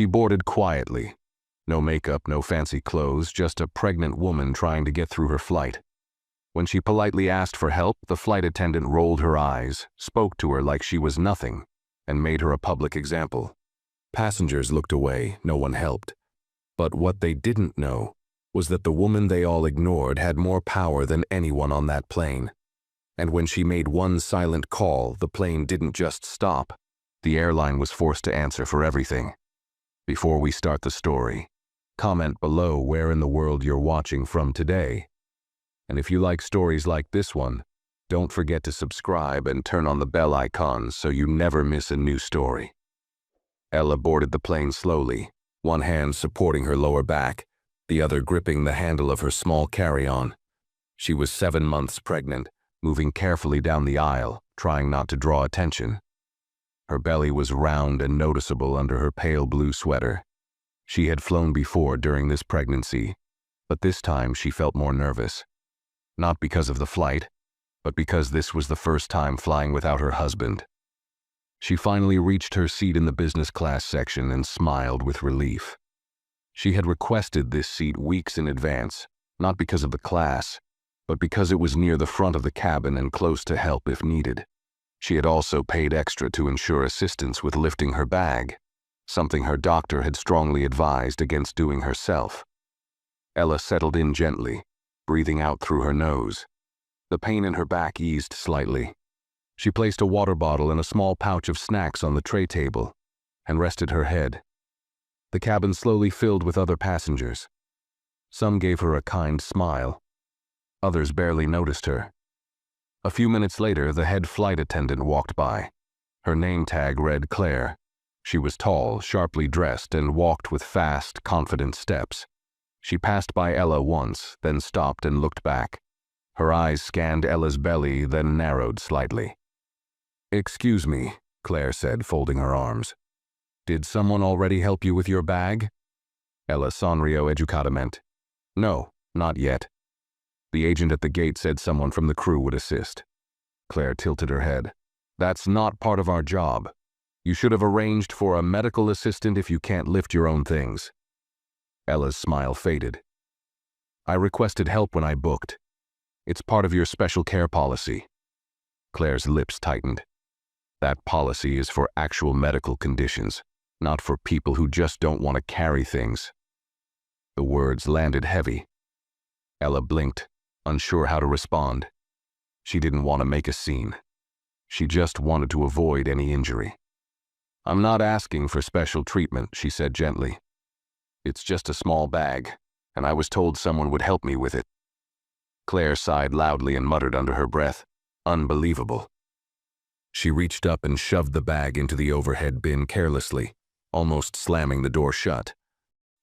She boarded quietly. No makeup, no fancy clothes, just a pregnant woman trying to get through her flight. When she politely asked for help, the flight attendant rolled her eyes, spoke to her like she was nothing, and made her a public example. Passengers looked away, no one helped. But what they didn't know was that the woman they all ignored had more power than anyone on that plane. And when she made one silent call, the plane didn't just stop. The airline was forced to answer for everything. Before we start the story, comment below where in the world you're watching from today. And if you like stories like this one, don't forget to subscribe and turn on the bell icon so you never miss a new story. Ella boarded the plane slowly, one hand supporting her lower back, the other gripping the handle of her small carry-on. She was 7 months pregnant, moving carefully down the aisle, trying not to draw attention. Her belly was round and noticeable under her pale blue sweater. She had flown before during this pregnancy, but this time she felt more nervous. Not because of the flight, but because this was the first time flying without her husband. She finally reached her seat in the business class section and smiled with relief. She had requested this seat weeks in advance, not because of the class, but because it was near the front of the cabin and close to help if needed. She had also paid extra to ensure assistance with lifting her bag, something her doctor had strongly advised against doing herself. Ella settled in gently, breathing out through her nose. The pain in her back eased slightly. She placed a water bottle and a small pouch of snacks on the tray table and rested her head. The cabin slowly filled with other passengers. Some gave her a kind smile. Others barely noticed her. A few minutes later, the head flight attendant walked by. Her name tag read Claire. She was tall, sharply dressed, and walked with fast, confident steps. She passed by Ella once, then stopped and looked back. Her eyes scanned Ella's belly, then narrowed slightly. "Excuse me," Claire said, folding her arms. "Did someone already help you with your bag?" Ella sonrió educadamente. "No, not yet. The agent at the gate said someone from the crew would assist." Claire tilted her head. "That's not part of our job. You should have arranged for a medical assistant if you can't lift your own things." Ella's smile faded. "I requested help when I booked. It's part of your special care policy." Claire's lips tightened. "That policy is for actual medical conditions, not for people who just don't want to carry things." The words landed heavy. Ella blinked, unsure how to respond. She didn't want to make a scene. She just wanted to avoid any injury. "I'm not asking for special treatment," she said gently. "It's just a small bag, and I was told someone would help me with it." Claire sighed loudly and muttered under her breath, "Unbelievable." She reached up and shoved the bag into the overhead bin carelessly, almost slamming the door shut.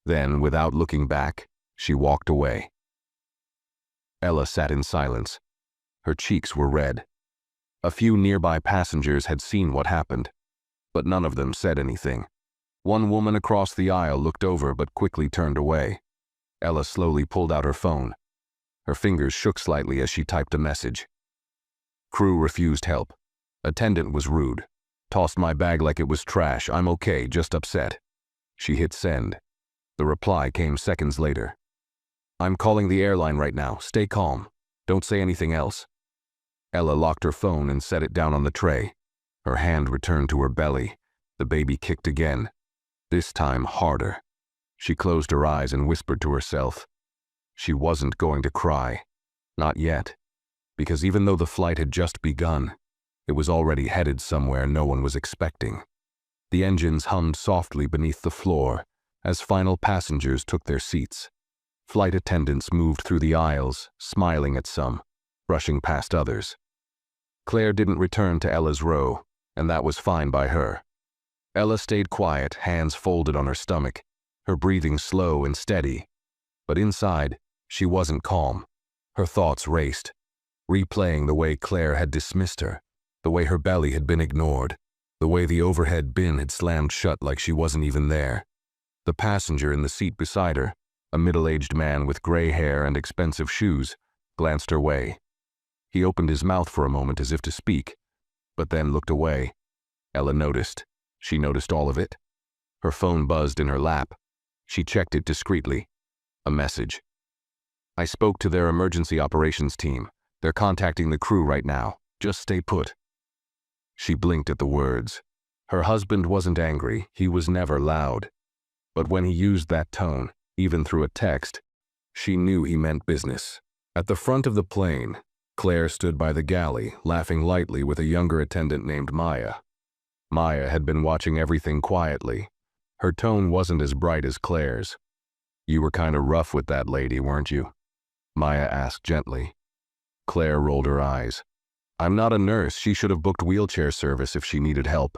Then, without looking back, she walked away. Ella sat in silence. Her cheeks were red. A few nearby passengers had seen what happened, but none of them said anything. One woman across the aisle looked over but quickly turned away. Ella slowly pulled out her phone. Her fingers shook slightly as she typed a message. "Crew refused help. Attendant was rude. Tossed my bag like it was trash. I'm okay, just upset." She hit send. The reply came seconds later. "I'm calling the airline right now. Stay calm. Don't say anything else." Ella locked her phone and set it down on the tray. Her hand returned to her belly. The baby kicked again. This time harder. She closed her eyes and whispered to herself. She wasn't going to cry. Not yet. Because even though the flight had just begun, it was already headed somewhere no one was expecting. The engines hummed softly beneath the floor as final passengers took their seats. Flight attendants moved through the aisles, smiling at some, brushing past others. Claire didn't return to Ella's row, and that was fine by her. Ella stayed quiet, hands folded on her stomach, her breathing slow and steady. But inside, she wasn't calm. Her thoughts raced, replaying the way Claire had dismissed her, the way her belly had been ignored, the way the overhead bin had slammed shut like she wasn't even there. The passenger in the seat beside her, a middle-aged man with gray hair and expensive shoes, glanced her way. He opened his mouth for a moment as if to speak, but then looked away. Ella noticed. She noticed all of it. Her phone buzzed in her lap. She checked it discreetly. A message. I spoke to their emergency operations team. They're contacting the crew right now. Just stay put. She blinked at the words. Her husband wasn't angry. He was never loud. But when he used that tone, even through a text, she knew he meant business. At the front of the plane, Claire stood by the galley, laughing lightly with a younger attendant named Maya. Maya had been watching everything quietly. Her tone wasn't as bright as Claire's. You were kind of rough with that lady, weren't you? Maya asked gently. Claire rolled her eyes. I'm not a nurse. She should have booked wheelchair service if she needed help.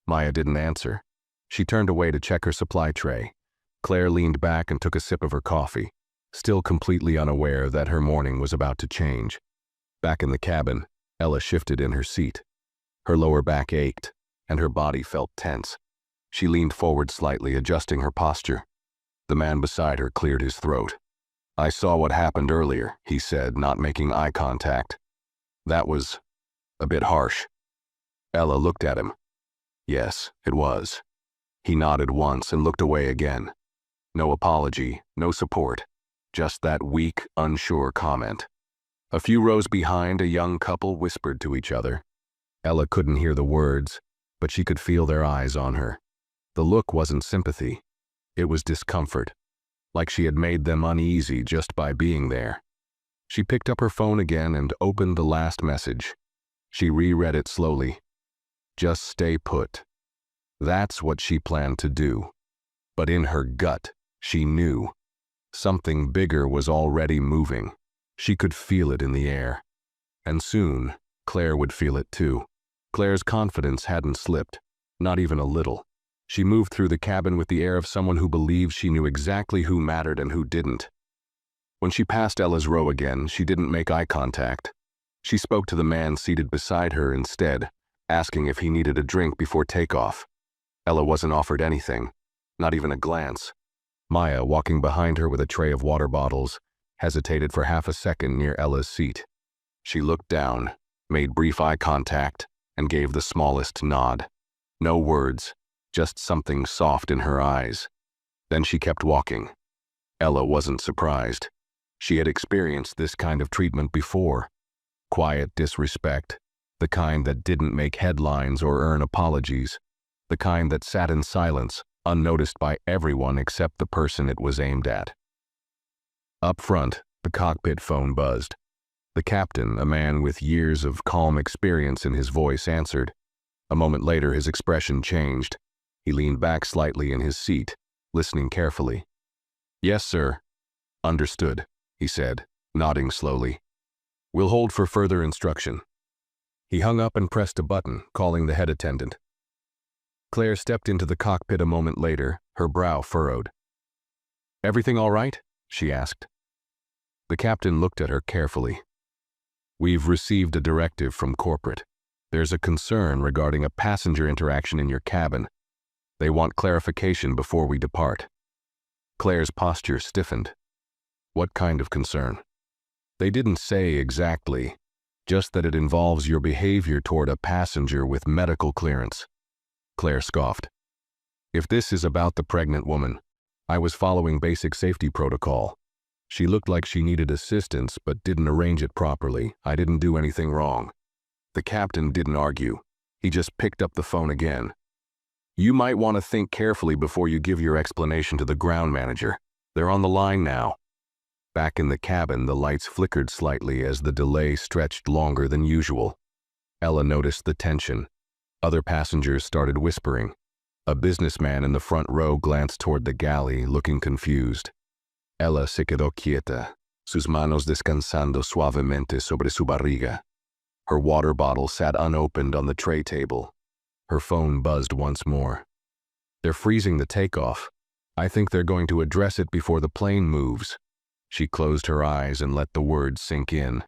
Maya didn't answer. She turned away to check her supply tray. Claire leaned back and took a sip of her coffee, still completely unaware that her morning was about to change. Back in the cabin, Ella shifted in her seat. Her lower back ached, and her body felt tense. She leaned forward slightly, adjusting her posture. The man beside her cleared his throat. I saw what happened earlier, he said, not making eye contact. That was a bit harsh. Ella looked at him. Yes, it was. He nodded once and looked away again. No apology, no support, just that weak, unsure comment. A few rows behind, a young couple whispered to each other. Ella couldn't hear the words, but she could feel their eyes on her. The look wasn't sympathy. It was discomfort, like she had made them uneasy just by being there. She picked up her phone again and opened the last message. She reread it slowly. Just stay put. That's what she planned to do. But in her gut, she knew. Something bigger was already moving. She could feel it in the air. And soon, Claire would feel it too. Claire's confidence hadn't slipped, not even a little. She moved through the cabin with the air of someone who believed she knew exactly who mattered and who didn't. When she passed Ella's row again, she didn't make eye contact. She spoke to the man seated beside her instead, asking if he needed a drink before takeoff. Ella wasn't offered anything, not even a glance. Maya, walking behind her with a tray of water bottles, hesitated for half a second near Ella's seat. She looked down, made brief eye contact, and gave the smallest nod. No words, just something soft in her eyes. Then she kept walking. Ella wasn't surprised. She had experienced this kind of treatment before. Quiet disrespect, the kind that didn't make headlines or earn apologies, the kind that sat in silence, unnoticed by everyone except the person it was aimed at. Up front, the cockpit phone buzzed. The captain, a man with years of calm experience in his voice, answered. A moment later, his expression changed. He leaned back slightly in his seat, listening carefully. Yes, sir. Understood, he said, nodding slowly. We'll hold for further instruction. He hung up and pressed a button, calling the head attendant. Claire stepped into the cockpit a moment later, her brow furrowed. Everything all right? She asked. The captain looked at her carefully. We've received a directive from corporate. There's a concern regarding a passenger interaction in your cabin. They want clarification before we depart. Claire's posture stiffened. What kind of concern? They didn't say exactly, just that it involves your behavior toward a passenger with medical clearance. Claire scoffed. If this is about the pregnant woman, I was following basic safety protocol. She looked like she needed assistance but didn't arrange it properly. I didn't do anything wrong. The captain didn't argue. He just picked up the phone again. You might want to think carefully before you give your explanation to the ground manager. They're on the line now. Back in the cabin, the lights flickered slightly as the delay stretched longer than usual. Ella noticed the tension. Other passengers started whispering. A businessman in the front row glanced toward the galley, looking confused. Ella se quedó quieta, sus manos descansando suavemente sobre su barriga. Her water bottle sat unopened on the tray table. Her phone buzzed once more. They're freezing the takeoff. I think they're going to address it before the plane moves. She closed her eyes and let the words sink in,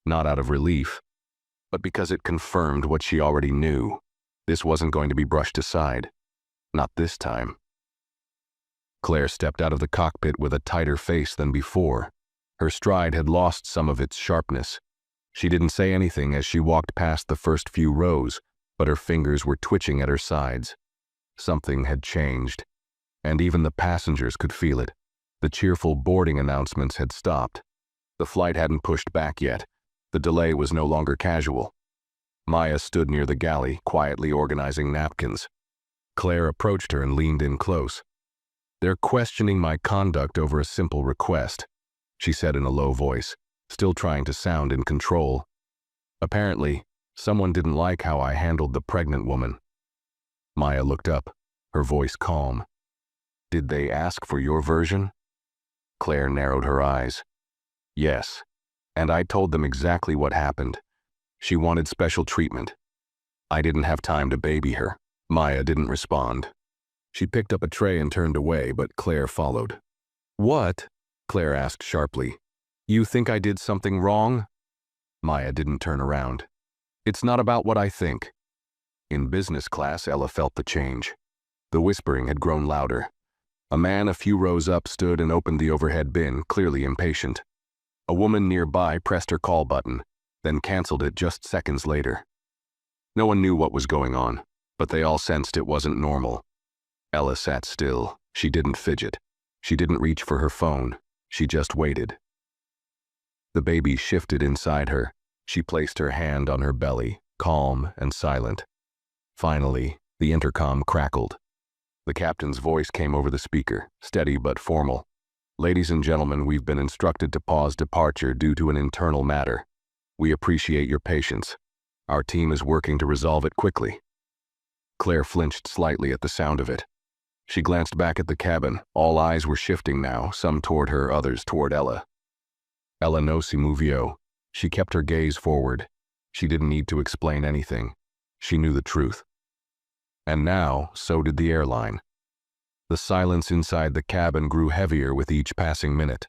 not out of relief, but because it confirmed what she already knew. This wasn't going to be brushed aside. Not this time. Claire stepped out of the cockpit with a tighter face than before. Her stride had lost some of its sharpness. She didn't say anything as she walked past the first few rows, but her fingers were twitching at her sides. Something had changed, and even the passengers could feel it. The cheerful boarding announcements had stopped. The flight hadn't pushed back yet. The delay was no longer casual. Maya stood near the galley, quietly organizing napkins. Claire approached her and leaned in close. "They're questioning my conduct over a simple request," she said in a low voice, still trying to sound in control. "Apparently, someone didn't like how I handled the pregnant woman." Maya looked up, her voice calm. "Did they ask for your version?" Claire narrowed her eyes. "Yes, and I told them exactly what happened. She wanted special treatment. I didn't have time to baby her." Maya didn't respond. She picked up a tray and turned away, but Claire followed. "What?" Claire asked sharply. "You think I did something wrong?" Maya didn't turn around. "It's not about what I think." In business class, Ella felt the change. The whispering had grown louder. A man a few rows up stood and opened the overhead bin, clearly impatient. A woman nearby pressed her call button, then canceled it just seconds later. No one knew what was going on, but they all sensed it wasn't normal. Ella sat still. She didn't fidget. She didn't reach for her phone. She just waited. The baby shifted inside her. She placed her hand on her belly, calm and silent. Finally, the intercom crackled. The captain's voice came over the speaker, steady but formal. "Ladies and gentlemen, we've been instructed to pause departure due to an internal matter. We appreciate your patience. Our team is working to resolve it quickly." Claire flinched slightly at the sound of it. She glanced back at the cabin. All eyes were shifting now, some toward her, others toward Ella. Ella no si movió. She kept her gaze forward. She didn't need to explain anything. She knew the truth. And now, so did the airline. The silence inside the cabin grew heavier with each passing minute.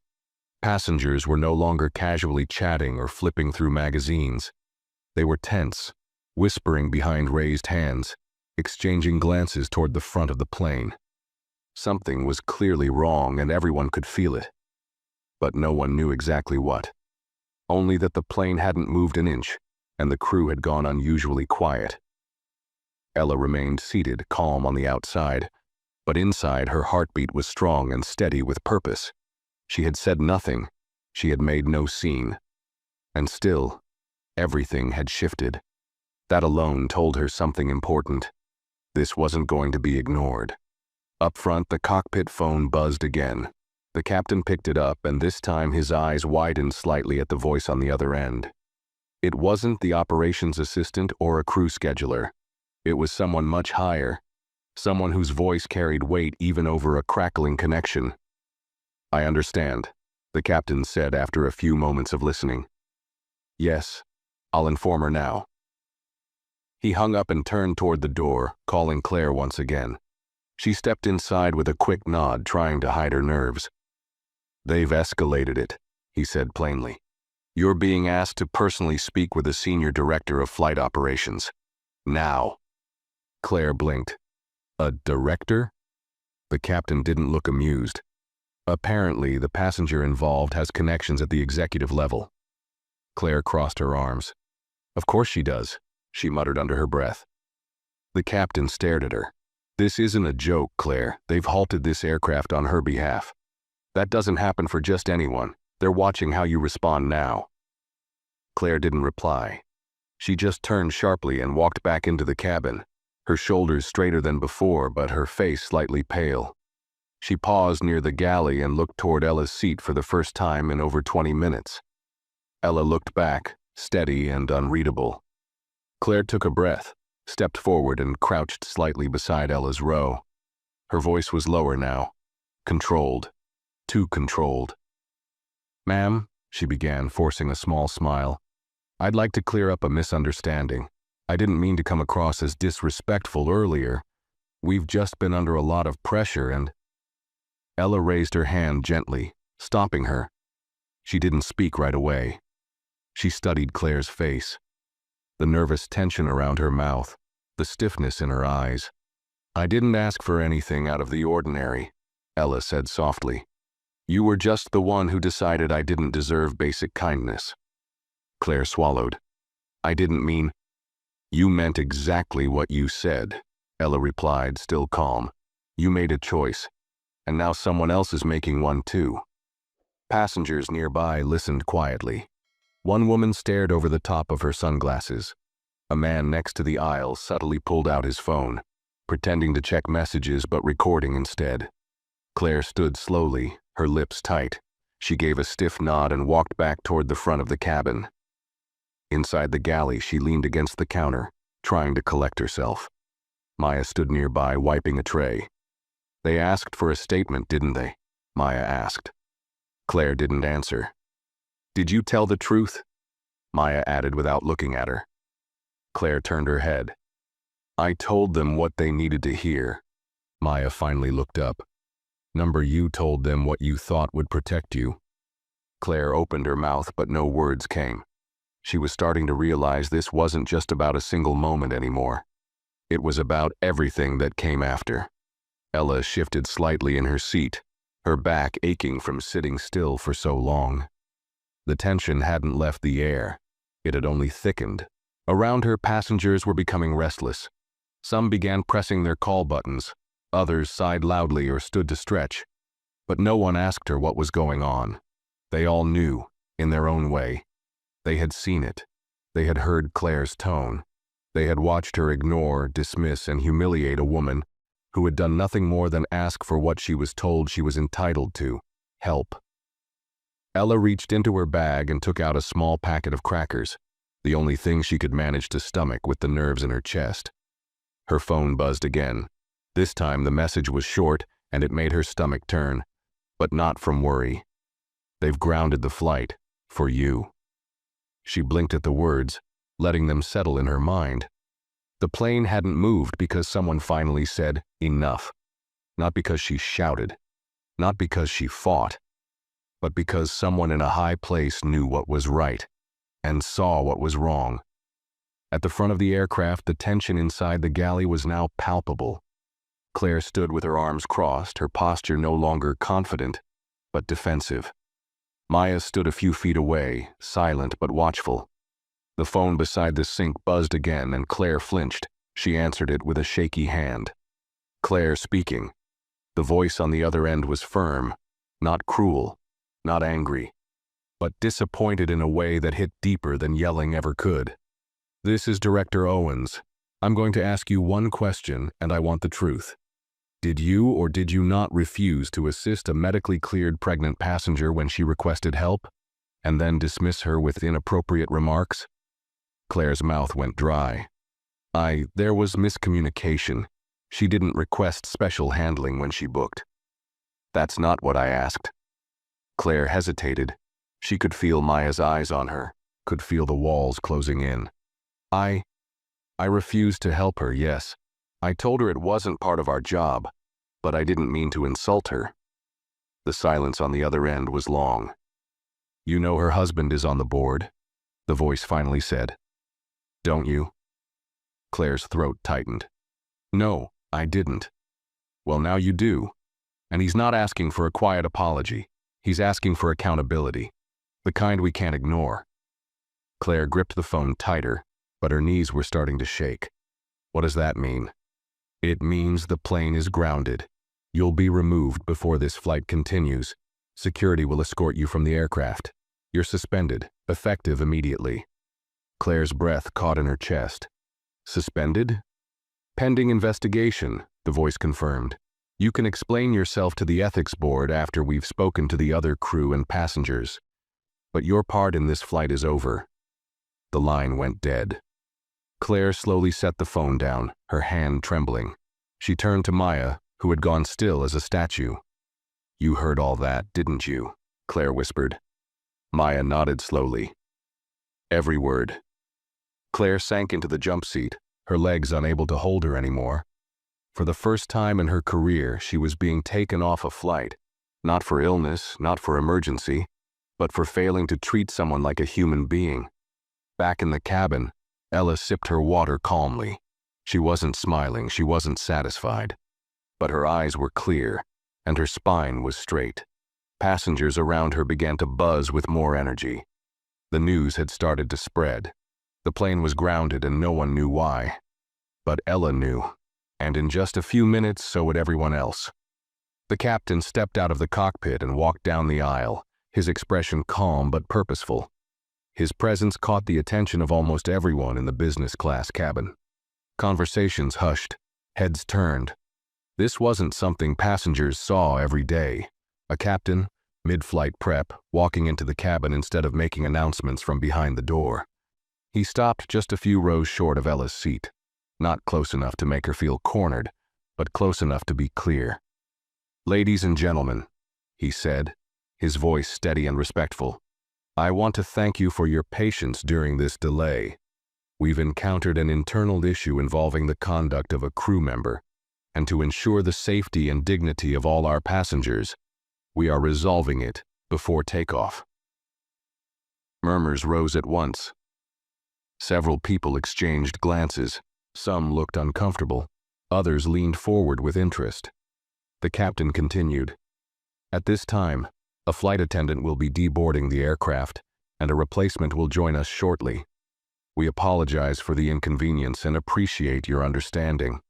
Passengers were no longer casually chatting or flipping through magazines. They were tense, whispering behind raised hands, exchanging glances toward the front of the plane. Something was clearly wrong and everyone could feel it. But no one knew exactly what. Only that the plane hadn't moved an inch, and the crew had gone unusually quiet. Ella remained seated, calm on the outside, but inside her heartbeat was strong and steady with purpose. She had said nothing. She had made no scene. And still, everything had shifted. That alone told her something important. This wasn't going to be ignored. Up front, the cockpit phone buzzed again. The captain picked it up, and this time his eyes widened slightly at the voice on the other end. It wasn't the operations assistant or a crew scheduler. It was someone much higher, someone whose voice carried weight even over a crackling connection. "I understand," the captain said after a few moments of listening. "Yes, I'll inform her now." He hung up and turned toward the door, calling Claire once again. She stepped inside with a quick nod, trying to hide her nerves. "They've escalated it," he said plainly. "You're being asked to personally speak with the senior director of flight operations. Now." Claire blinked. "A director?" The captain didn't look amused. "Apparently, the passenger involved has connections at the executive level." Claire crossed her arms. "Of course she does," she muttered under her breath. The captain stared at her. "This isn't a joke, Claire. They've halted this aircraft on her behalf. That doesn't happen for just anyone. They're watching how you respond now." Claire didn't reply. She just turned sharply and walked back into the cabin, her shoulders straighter than before, but her face slightly pale. She paused near the galley and looked toward Ella's seat for the first time in over 20 minutes. Ella looked back, steady and unreadable. Claire took a breath, stepped forward and crouched slightly beside Ella's row. Her voice was lower now, controlled, too controlled. "Ma'am," she began, forcing a small smile, "I'd like to clear up a misunderstanding. I didn't mean to come across as disrespectful earlier. We've just been under a lot of pressure and—" Ella raised her hand gently, stopping her. She didn't speak right away. She studied Claire's face, the nervous tension around her mouth, the stiffness in her eyes. "I didn't ask for anything out of the ordinary," Ella said softly. "You were just the one who decided I didn't deserve basic kindness." Claire swallowed. "I didn't mean—" "You meant exactly what you said. Ella replied, still calm. You made a choice, and now someone else is making one too. Passengers nearby listened quietly. One woman stared over the top of her sunglasses. A man next to the aisle subtly pulled out his phone, pretending to check messages but recording instead. Claire stood slowly, her lips tight. She gave a stiff nod and walked back toward the front of the cabin. Inside the galley, she leaned against the counter, trying to collect herself. Maya stood nearby, wiping a tray. They asked for a statement, didn't they? Maya asked. Claire didn't answer. Did you tell the truth? Maya added without looking at her. Claire turned her head. I told them what they needed to hear. Maya finally looked up. You told them what you thought would protect you. Claire opened her mouth, but no words came. She was starting to realize this wasn't just about a single moment anymore. It was about everything that came after. Ella shifted slightly in her seat, her back aching from sitting still for so long. The tension hadn't left the air. It had only thickened. Around her, passengers were becoming restless. Some began pressing their call buttons. Others sighed loudly or stood to stretch. But no one asked her what was going on. They all knew, in their own way. They had seen it. They had heard Claire's tone. They had watched her ignore, dismiss, and humiliate a woman who had done nothing more than ask for what she was told she was entitled to: help. Ella reached into her bag and took out a small packet of crackers, the only thing she could manage to stomach with the nerves in her chest. Her phone buzzed again. This time the message was short, and it made her stomach turn, but not from worry. They've grounded the flight, for you. She blinked at the words, letting them settle in her mind. The plane hadn't moved because someone finally said, enough. Not because she shouted, not because she fought, but because someone in a high place knew what was right, and saw what was wrong. At the front of the aircraft, the tension inside the galley was now palpable. Claire stood with her arms crossed, her posture no longer confident, but defensive. Maya stood a few feet away, silent but watchful. The phone beside the sink buzzed again, and Claire flinched. She answered it with a shaky hand. Claire speaking. The voice on the other end was firm, not cruel, not angry, but disappointed in a way that hit deeper than yelling ever could. This is Director Owens. I'm going to ask you one question, and I want the truth. Did you or did you not refuse to assist a medically cleared pregnant passenger when she requested help, and then dismiss her with inappropriate remarks? Claire's mouth went dry. There was miscommunication. She didn't request special handling when she booked. That's not what I asked. Claire hesitated. She could feel Maya's eyes on her, could feel the walls closing in. I refused to help her, yes. I told her it wasn't part of our job, but I didn't mean to insult her. The silence on the other end was long. You know her husband is on the board, the voice finally said. Don't you? Claire's throat tightened. No, I didn't. Well, now you do. And he's not asking for a quiet apology. He's asking for accountability, the kind we can't ignore. Claire gripped the phone tighter, but her knees were starting to shake. What does that mean? It means the plane is grounded. You'll be removed before this flight continues. Security will escort you from the aircraft. You're suspended, effective immediately. Claire's breath caught in her chest. Suspended? Pending investigation, the voice confirmed. You can explain yourself to the ethics board after we've spoken to the other crew and passengers. But your part in this flight is over. The line went dead. Claire slowly set the phone down, her hand trembling. She turned to Maya, who had gone still as a statue. You heard all that, didn't you? Claire whispered. Maya nodded slowly. Every word. Claire sank into the jump seat, her legs unable to hold her anymore. For the first time in her career, she was being taken off a flight, not for illness, not for emergency, but for failing to treat someone like a human being. Back in the cabin, Ella sipped her water calmly. She wasn't smiling, she wasn't satisfied. But her eyes were clear, and her spine was straight. Passengers around her began to buzz with more energy. The news had started to spread. The plane was grounded and no one knew why. But Ella knew. And in just a few minutes, so would everyone else. The captain stepped out of the cockpit and walked down the aisle, his expression calm but purposeful. His presence caught the attention of almost everyone in the business class cabin. Conversations hushed, heads turned. This wasn't something passengers saw every day. A captain, mid-flight prep, walking into the cabin instead of making announcements from behind the door. He stopped just a few rows short of Ella's seat, not close enough to make her feel cornered, but close enough to be clear. "Ladies and gentlemen," he said, his voice steady and respectful, "I want to thank you for your patience during this delay. We've encountered an internal issue involving the conduct of a crew member, and to ensure the safety and dignity of all our passengers, we are resolving it before takeoff." Murmurs rose at once. Several people exchanged glances. Some looked uncomfortable. Others leaned forward with interest. The captain continued, "At this time, a flight attendant will be deboarding the aircraft, and a replacement will join us shortly. We apologize for the inconvenience and appreciate your understanding."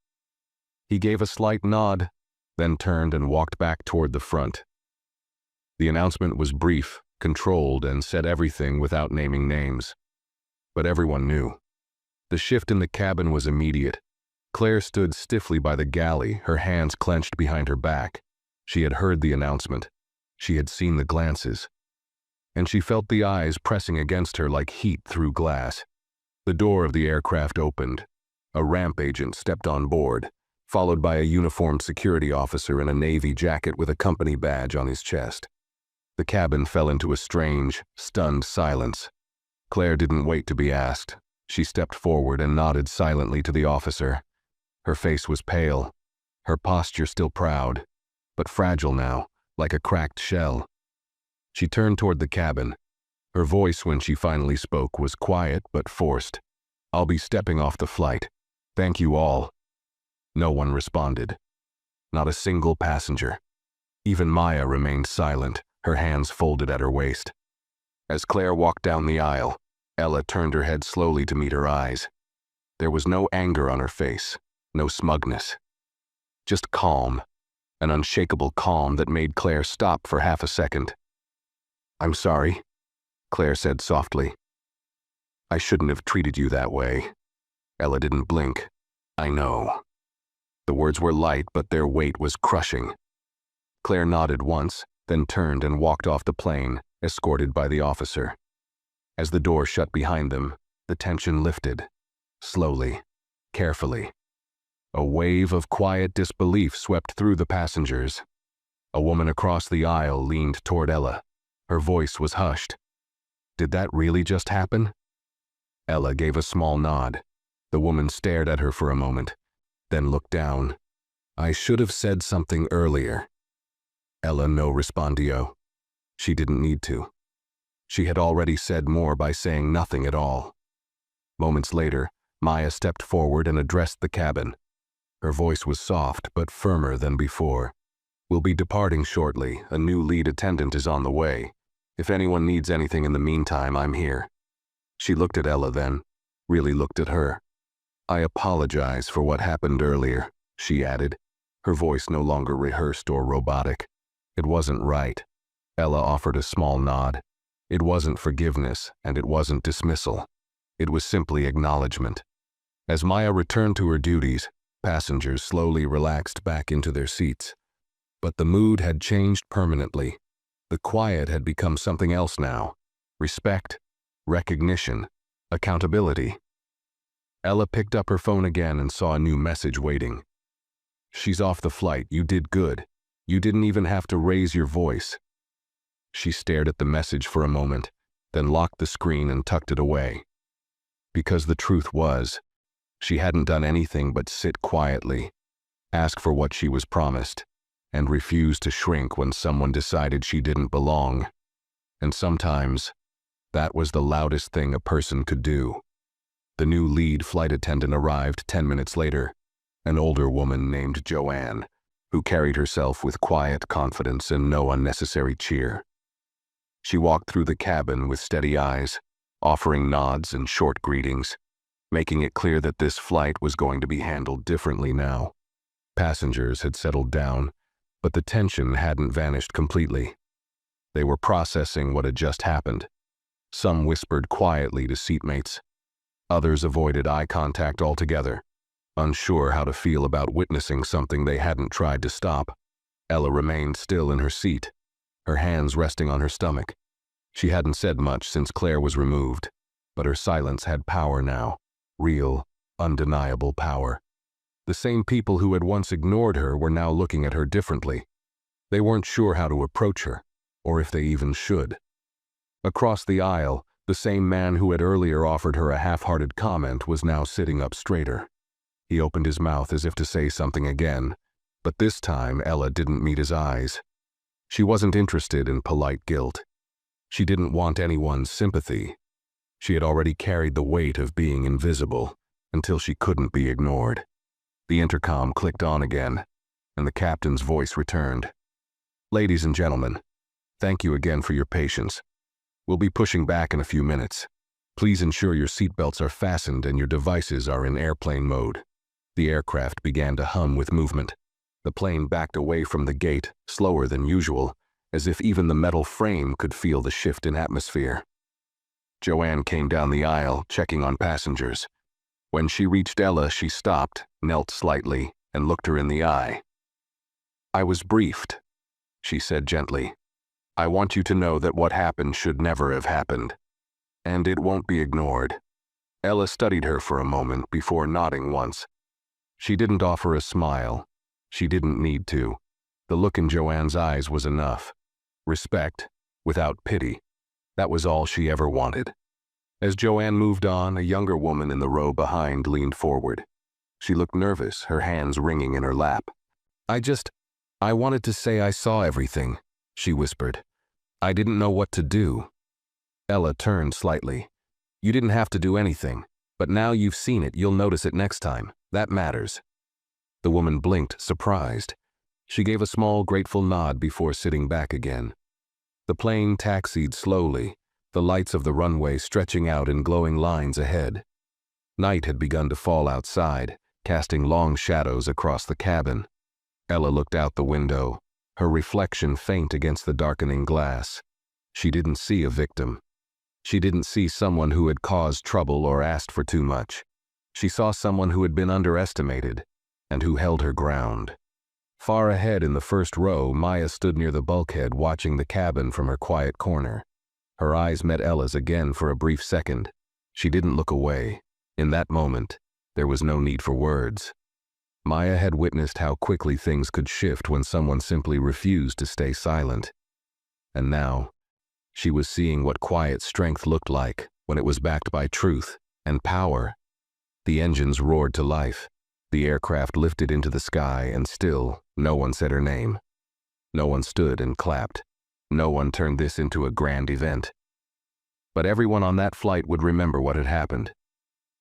He gave a slight nod, then turned and walked back toward the front. The announcement was brief, controlled, and said everything without naming names. But everyone knew. The shift in the cabin was immediate. Claire stood stiffly by the galley, her hands clenched behind her back. She had heard the announcement. She had seen the glances. And she felt the eyes pressing against her like heat through glass. The door of the aircraft opened. A ramp agent stepped on board, followed by a uniformed security officer in a navy jacket with a company badge on his chest. The cabin fell into a strange, stunned silence. Claire didn't wait to be asked. She stepped forward and nodded silently to the officer. Her face was pale, her posture still proud, but fragile now, like a cracked shell. She turned toward the cabin. Her voice when she finally spoke was quiet but forced. "I'll be stepping off the flight. Thank you all." No one responded. Not a single passenger. Even Maya remained silent, her hands folded at her waist. As Claire walked down the aisle, Ella turned her head slowly to meet her eyes. There was no anger on her face, no smugness. Just calm, an unshakable calm that made Claire stop for half a second. "I'm sorry," Claire said softly. "I shouldn't have treated you that way." Ella didn't blink. "I know." The words were light, but their weight was crushing. Claire nodded once, then turned and walked off the plane, escorted by the officer. As the door shut behind them, the tension lifted. Slowly, carefully. A wave of quiet disbelief swept through the passengers. A woman across the aisle leaned toward Ella. Her voice was hushed. "Did that really just happen?" Ella gave a small nod. The woman stared at her for a moment, then looked down. "I should have said something earlier." Ella no respondio. She didn't need to. She had already said more by saying nothing at all. Moments later, Maya stepped forward and addressed the cabin. Her voice was soft but firmer than before. "We'll be departing shortly. A new lead attendant is on the way. If anyone needs anything in the meantime, I'm here." She looked at Ella then, really looked at her. "I apologize for what happened earlier," she added, her voice no longer rehearsed or robotic. "It wasn't right." Ella offered a small nod. It wasn't forgiveness, and it wasn't dismissal. It was simply acknowledgement. As Maya returned to her duties, passengers slowly relaxed back into their seats. But the mood had changed permanently. The quiet had become something else now. Respect, recognition, accountability. Ella picked up her phone again and saw a new message waiting. "She's off the flight. You did good. You didn't even have to raise your voice." She stared at the message for a moment, then locked the screen and tucked it away. Because the truth was, she hadn't done anything but sit quietly, ask for what she was promised, and refuse to shrink when someone decided she didn't belong. And sometimes, that was the loudest thing a person could do. The new lead flight attendant arrived 10 minutes later, an older woman named Joanne, who carried herself with quiet confidence and no unnecessary cheer. She walked through the cabin with steady eyes, offering nods and short greetings, making it clear that this flight was going to be handled differently now. Passengers had settled down, but the tension hadn't vanished completely. They were processing what had just happened. Some whispered quietly to seatmates. Others avoided eye contact altogether, unsure how to feel about witnessing something they hadn't tried to stop. Ella remained still in her seat, her hands resting on her stomach. She hadn't said much since Claire was removed, but her silence had power now, real, undeniable power. The same people who had once ignored her were now looking at her differently. They weren't sure how to approach her, or if they even should. Across the aisle, the same man who had earlier offered her a half-hearted comment was now sitting up straighter. He opened his mouth as if to say something again, but this time Ella didn't meet his eyes. She wasn't interested in polite guilt. She didn't want anyone's sympathy. She had already carried the weight of being invisible until she couldn't be ignored. The intercom clicked on again, and the captain's voice returned. "Ladies and gentlemen, thank you again for your patience. We'll be pushing back in a few minutes. Please ensure your seatbelts are fastened and your devices are in airplane mode." The aircraft began to hum with movement. The plane backed away from the gate, slower than usual, as if even the metal frame could feel the shift in atmosphere. Joanne came down the aisle, checking on passengers. When she reached Ella, she stopped, knelt slightly, and looked her in the eye. "I was briefed," she said gently. "I want you to know that what happened should never have happened. And it won't be ignored." Ella studied her for a moment before nodding once. She didn't offer a smile. She didn't need to. The look in Joanne's eyes was enough. Respect, without pity. That was all she ever wanted. As Joanne moved on, a younger woman in the row behind leaned forward. She looked nervous, her hands wringing in her lap. I wanted to say I saw everything," she whispered. "I didn't know what to do." Ella turned slightly. "You didn't have to do anything, but now you've seen it, you'll notice it next time. That matters." The woman blinked, surprised. She gave a small, grateful nod before sitting back again. The plane taxied slowly, the lights of the runway stretching out in glowing lines ahead. Night had begun to fall outside, casting long shadows across the cabin. Ella looked out the window, her reflection faint against the darkening glass. She didn't see a victim. She didn't see someone who had caused trouble or asked for too much. She saw someone who had been underestimated, and who held her ground. Far ahead in the first row, Maya stood near the bulkhead watching the cabin from her quiet corner. Her eyes met Ella's again for a brief second. She didn't look away. In that moment, there was no need for words. Maya had witnessed how quickly things could shift when someone simply refused to stay silent. And now, she was seeing what quiet strength looked like when it was backed by truth and power. The engines roared to life. The aircraft lifted into the sky, and still, no one said her name. No one stood and clapped. No one turned this into a grand event. But everyone on that flight would remember what had happened.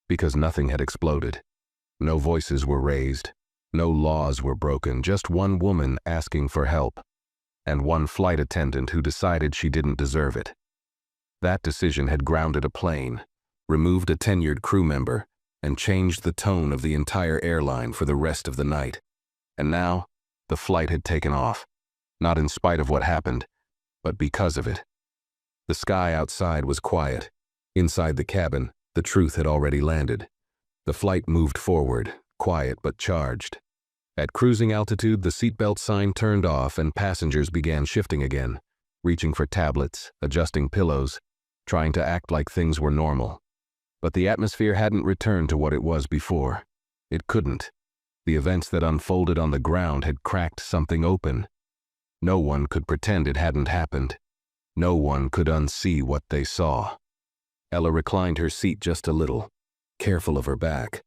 Because nothing had exploded. No voices were raised. No laws were broken. Just one woman asking for help. And one flight attendant who decided she didn't deserve it. That decision had grounded a plane, removed a tenured crew member, and changed the tone of the entire airline for the rest of the night. And now, the flight had taken off, not in spite of what happened, but because of it. The sky outside was quiet. Inside the cabin, the truth had already landed. The flight moved forward, quiet but charged. At cruising altitude, the seatbelt sign turned off and passengers began shifting again, reaching for tablets, adjusting pillows, trying to act like things were normal. But the atmosphere hadn't returned to what it was before. It couldn't. The events that unfolded on the ground had cracked something open. No one could pretend it hadn't happened. No one could unsee what they saw. Ella reclined her seat just a little, careful of her back.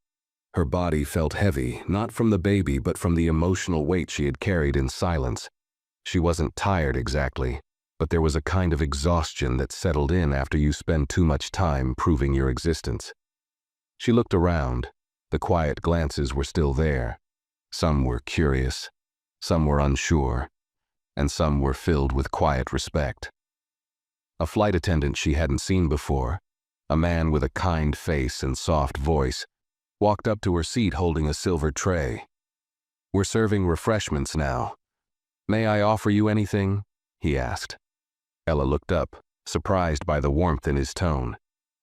Her body felt heavy, not from the baby, but from the emotional weight she had carried in silence. She wasn't tired exactly, but there was a kind of exhaustion that settled in after you spend too much time proving your existence. She looked around. The quiet glances were still there. Some were curious, some were unsure, and some were filled with quiet respect. A flight attendant she hadn't seen before, a man with a kind face and soft voice, walked up to her seat holding a silver tray. We're serving refreshments now. May I offer you anything? He asked. Ella looked up, surprised by the warmth in his tone.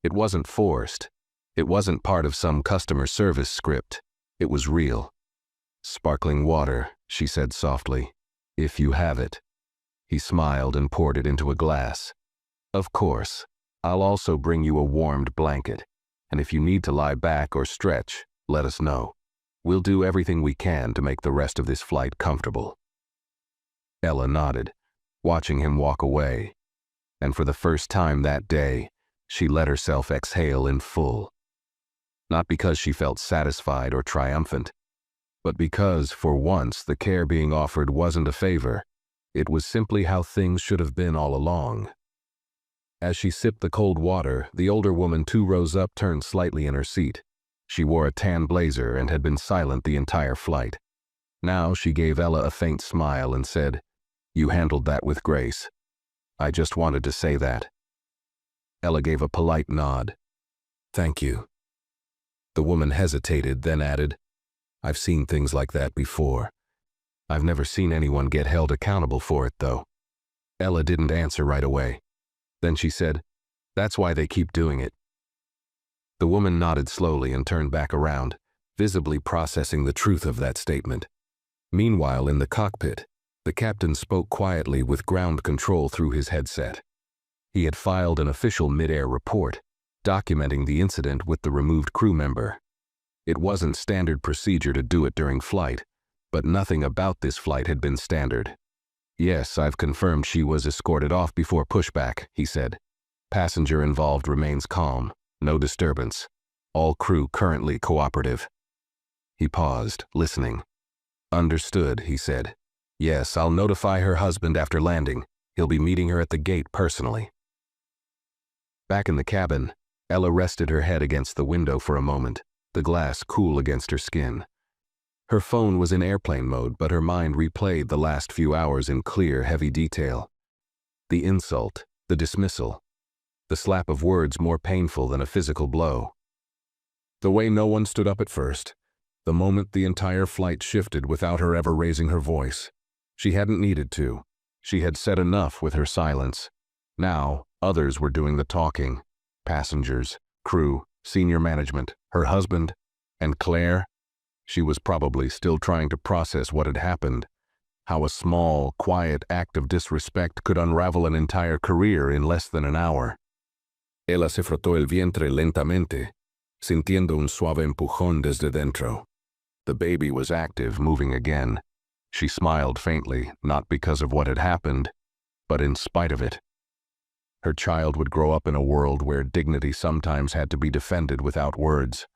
It wasn't forced. It wasn't part of some customer service script. It was real. Sparkling water, she said softly, if you have it. He smiled and poured it into a glass. Of course. I'll also bring you a warmed blanket, and if you need to lie back or stretch, let us know. We'll do everything we can to make the rest of this flight comfortable. Ella nodded, watching him walk away, and for the first time that day, she let herself exhale in full. Not because she felt satisfied or triumphant, but because, for once, the care being offered wasn't a favor. It was simply how things should have been all along. As she sipped the cold water, the older woman 2 rows up turned slightly in her seat. She wore a tan blazer and had been silent the entire flight. Now she gave Ella a faint smile and said, "You handled that with grace. I just wanted to say that." Ella gave a polite nod. "Thank you." The woman hesitated, then added, "I've seen things like that before. I've never seen anyone get held accountable for it, though." Ella didn't answer right away. Then she said, "That's why they keep doing it." The woman nodded slowly and turned back around, visibly processing the truth of that statement. Meanwhile, in the cockpit, the captain spoke quietly with ground control through his headset. He had filed an official mid-air report, documenting the incident with the removed crew member. It wasn't standard procedure to do it during flight, but nothing about this flight had been standard. "Yes, I've confirmed she was escorted off before pushback," he said. "Passenger involved remains calm. No disturbance. All crew currently cooperative." He paused, listening. "Understood," he said. "Yes, I'll notify her husband after landing. He'll be meeting her at the gate personally." Back in the cabin, Ella rested her head against the window for a moment, the glass cool against her skin. Her phone was in airplane mode, but her mind replayed the last few hours in clear, heavy detail. The insult, the dismissal, the slap of words more painful than a physical blow. The way no one stood up at first, the moment the entire flight shifted without her ever raising her voice. She hadn't needed to. She had said enough with her silence. Now, others were doing the talking. Passengers, crew, senior management, her husband, and Claire. She was probably still trying to process what had happened, how a small, quiet act of disrespect could unravel an entire career in less than an hour. Ella se frotó el vientre lentamente, sintiendo un suave empujón desde dentro. The baby was active, moving again. She smiled faintly, not because of what had happened, but in spite of it. Her child would grow up in a world where dignity sometimes had to be defended without words.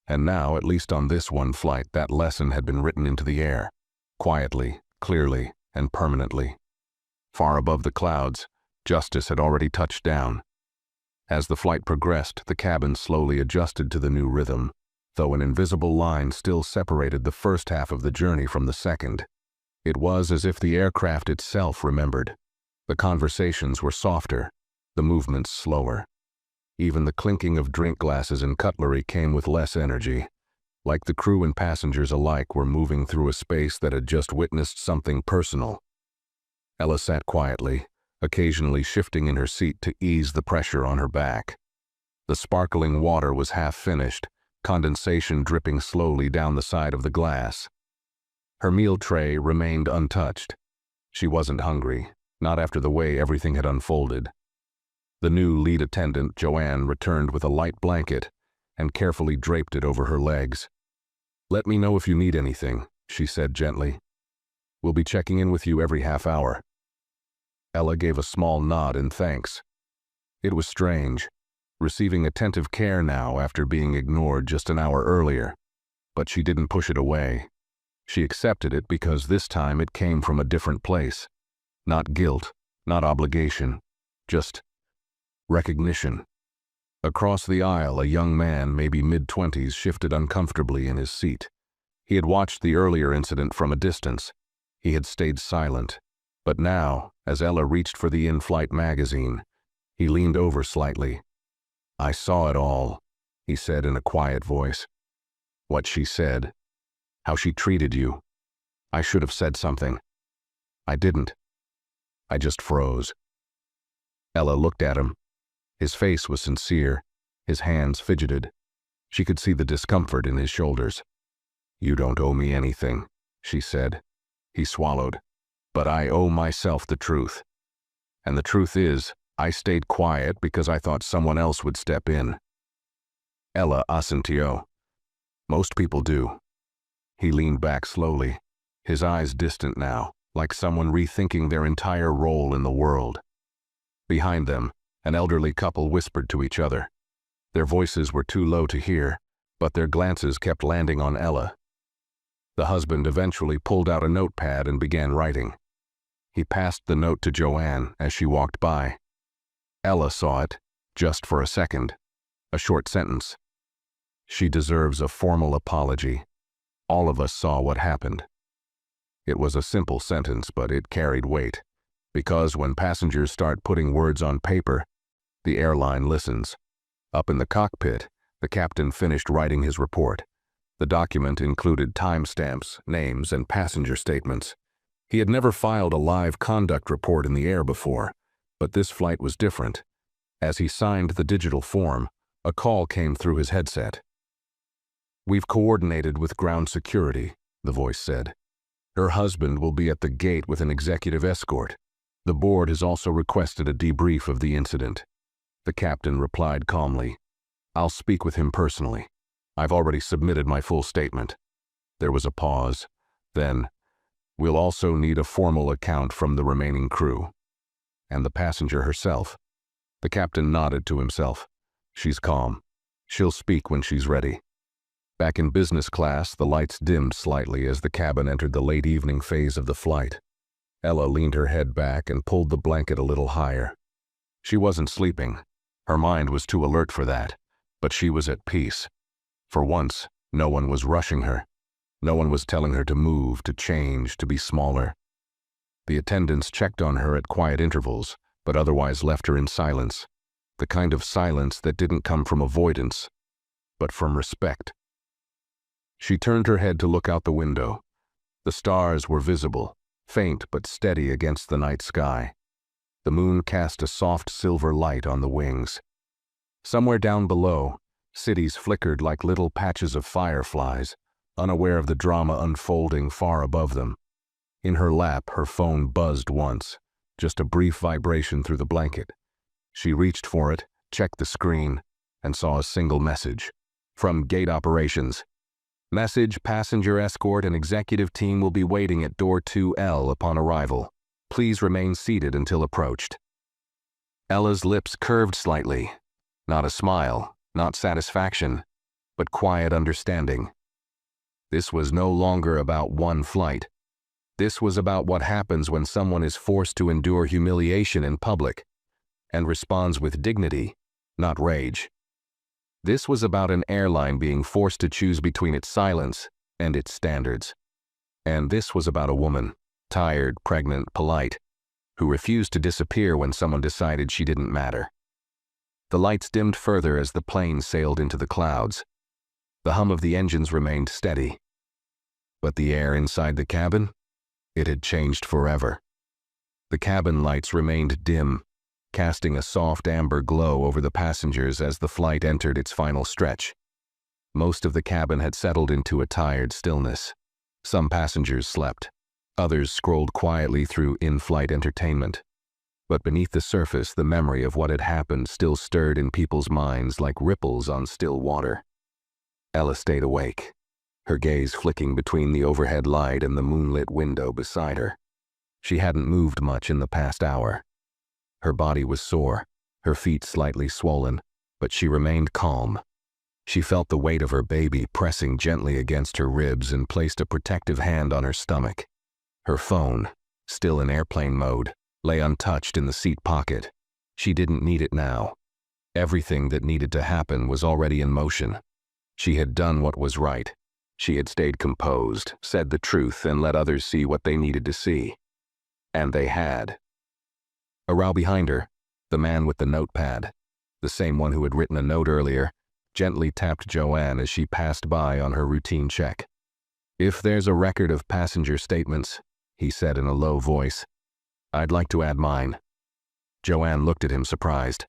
And now, at least on this one flight, that lesson had been written into the air, quietly, clearly, and permanently. Far above the clouds, justice had already touched down. As the flight progressed, the cabin slowly adjusted to the new rhythm, though an invisible line still separated the first half of the journey from the second. It was as if the aircraft itself remembered. The conversations were softer, the movements slower. Even the clinking of drink glasses and cutlery came with less energy, like the crew and passengers alike were moving through a space that had just witnessed something personal. Ella sat quietly, occasionally shifting in her seat to ease the pressure on her back. The sparkling water was half finished, condensation dripping slowly down the side of the glass. Her meal tray remained untouched. She wasn't hungry, not after the way everything had unfolded. The new lead attendant, Joanne, returned with a light blanket and carefully draped it over her legs. "Let me know if you need anything," she said gently. "We'll be checking in with you every half hour." Ella gave a small nod in thanks. It was strange, receiving attentive care now after being ignored just an hour earlier, but she didn't push it away. She accepted it because this time it came from a different place. Not guilt, not obligation, just recognition. Across the aisle, a young man, maybe mid-20s, shifted uncomfortably in his seat. He had watched the earlier incident from a distance. He had stayed silent. But now, as Ella reached for the in-flight magazine, he leaned over slightly. "I saw it all," he said in a quiet voice. "What she said, how she treated you, I should have said something. I didn't. I just froze. Ella looked at him. His face was sincere. His hands fidgeted. She could see the discomfort in his shoulders. You don't owe me anything, she said. He swallowed. But I owe myself the truth. And the truth is, I stayed quiet because I thought someone else would step in. Ella asintió. Most people do. He leaned back slowly, his eyes distant now, like someone rethinking their entire role in the world. Behind them, an elderly couple whispered to each other. Their voices were too low to hear, but their glances kept landing on Ella. The husband eventually pulled out a notepad and began writing. He passed the note to Joanne as she walked by. Ella saw it, just for a second. A short sentence. She deserves a formal apology. All of us saw what happened. It was a simple sentence, but it carried weight. Because when passengers start putting words on paper, the airline listens. Up in the cockpit, the captain finished writing his report. The document included timestamps, names, and passenger statements. He had never filed a live conduct report in the air before, but this flight was different. As he signed the digital form, a call came through his headset. We've coordinated with ground security, the voice said. Her husband will be at the gate with an executive escort. The board has also requested a debrief of the incident. The captain replied calmly, I'll speak with him personally. I've already submitted my full statement. There was a pause. Then, we'll also need a formal account from the remaining crew. And the passenger herself. The captain nodded to himself. She's calm. She'll speak when she's ready. Back in business class, the lights dimmed slightly as the cabin entered the late evening phase of the flight. Ella leaned her head back and pulled the blanket a little higher. She wasn't sleeping. Her mind was too alert for that, but she was at peace. For once, no one was rushing her. No one was telling her to move, to change, to be smaller. The attendants checked on her at quiet intervals, but otherwise left her in silence. The kind of silence that didn't come from avoidance, but from respect. She turned her head to look out the window. The stars were visible, faint but steady against the night sky. The moon cast a soft silver light on the wings. Somewhere down below, cities flickered like little patches of fireflies, unaware of the drama unfolding far above them. In her lap, her phone buzzed once, just a brief vibration through the blanket. She reached for it, checked the screen, and saw a single message. From Gate Operations. Message: passenger escort and executive team will be waiting at door 2L upon arrival. Please remain seated until approached. Ella's lips curved slightly. Not a smile, not satisfaction, but quiet understanding. This was no longer about one flight. This was about what happens when someone is forced to endure humiliation in public and responds with dignity, not rage. This was about an airline being forced to choose between its silence and its standards. And this was about a woman, tired, pregnant, polite, who refused to disappear when someone decided she didn't matter. The lights dimmed further as the plane sailed into the clouds. The hum of the engines remained steady. But the air inside the cabin? It had changed forever. The cabin lights remained dim, casting a soft amber glow over the passengers as the flight entered its final stretch. Most of the cabin had settled into a tired stillness. Some passengers slept. Others scrolled quietly through in-flight entertainment. But beneath the surface, the memory of what had happened still stirred in people's minds like ripples on still water. Ella stayed awake, her gaze flicking between the overhead light and the moonlit window beside her. She hadn't moved much in the past hour. Her body was sore, her feet slightly swollen, but she remained calm. She felt the weight of her baby pressing gently against her ribs and placed a protective hand on her stomach. Her phone, still in airplane mode, lay untouched in the seat pocket. She didn't need it now. Everything that needed to happen was already in motion. She had done what was right. She had stayed composed, said the truth, and let others see what they needed to see. And they had. A row behind her, the man with the notepad, the same one who had written a note earlier, gently tapped Joanne as she passed by on her routine check. "If there's a record of passenger statements," he said in a low voice, "I'd like to add mine." Joanne looked at him surprised.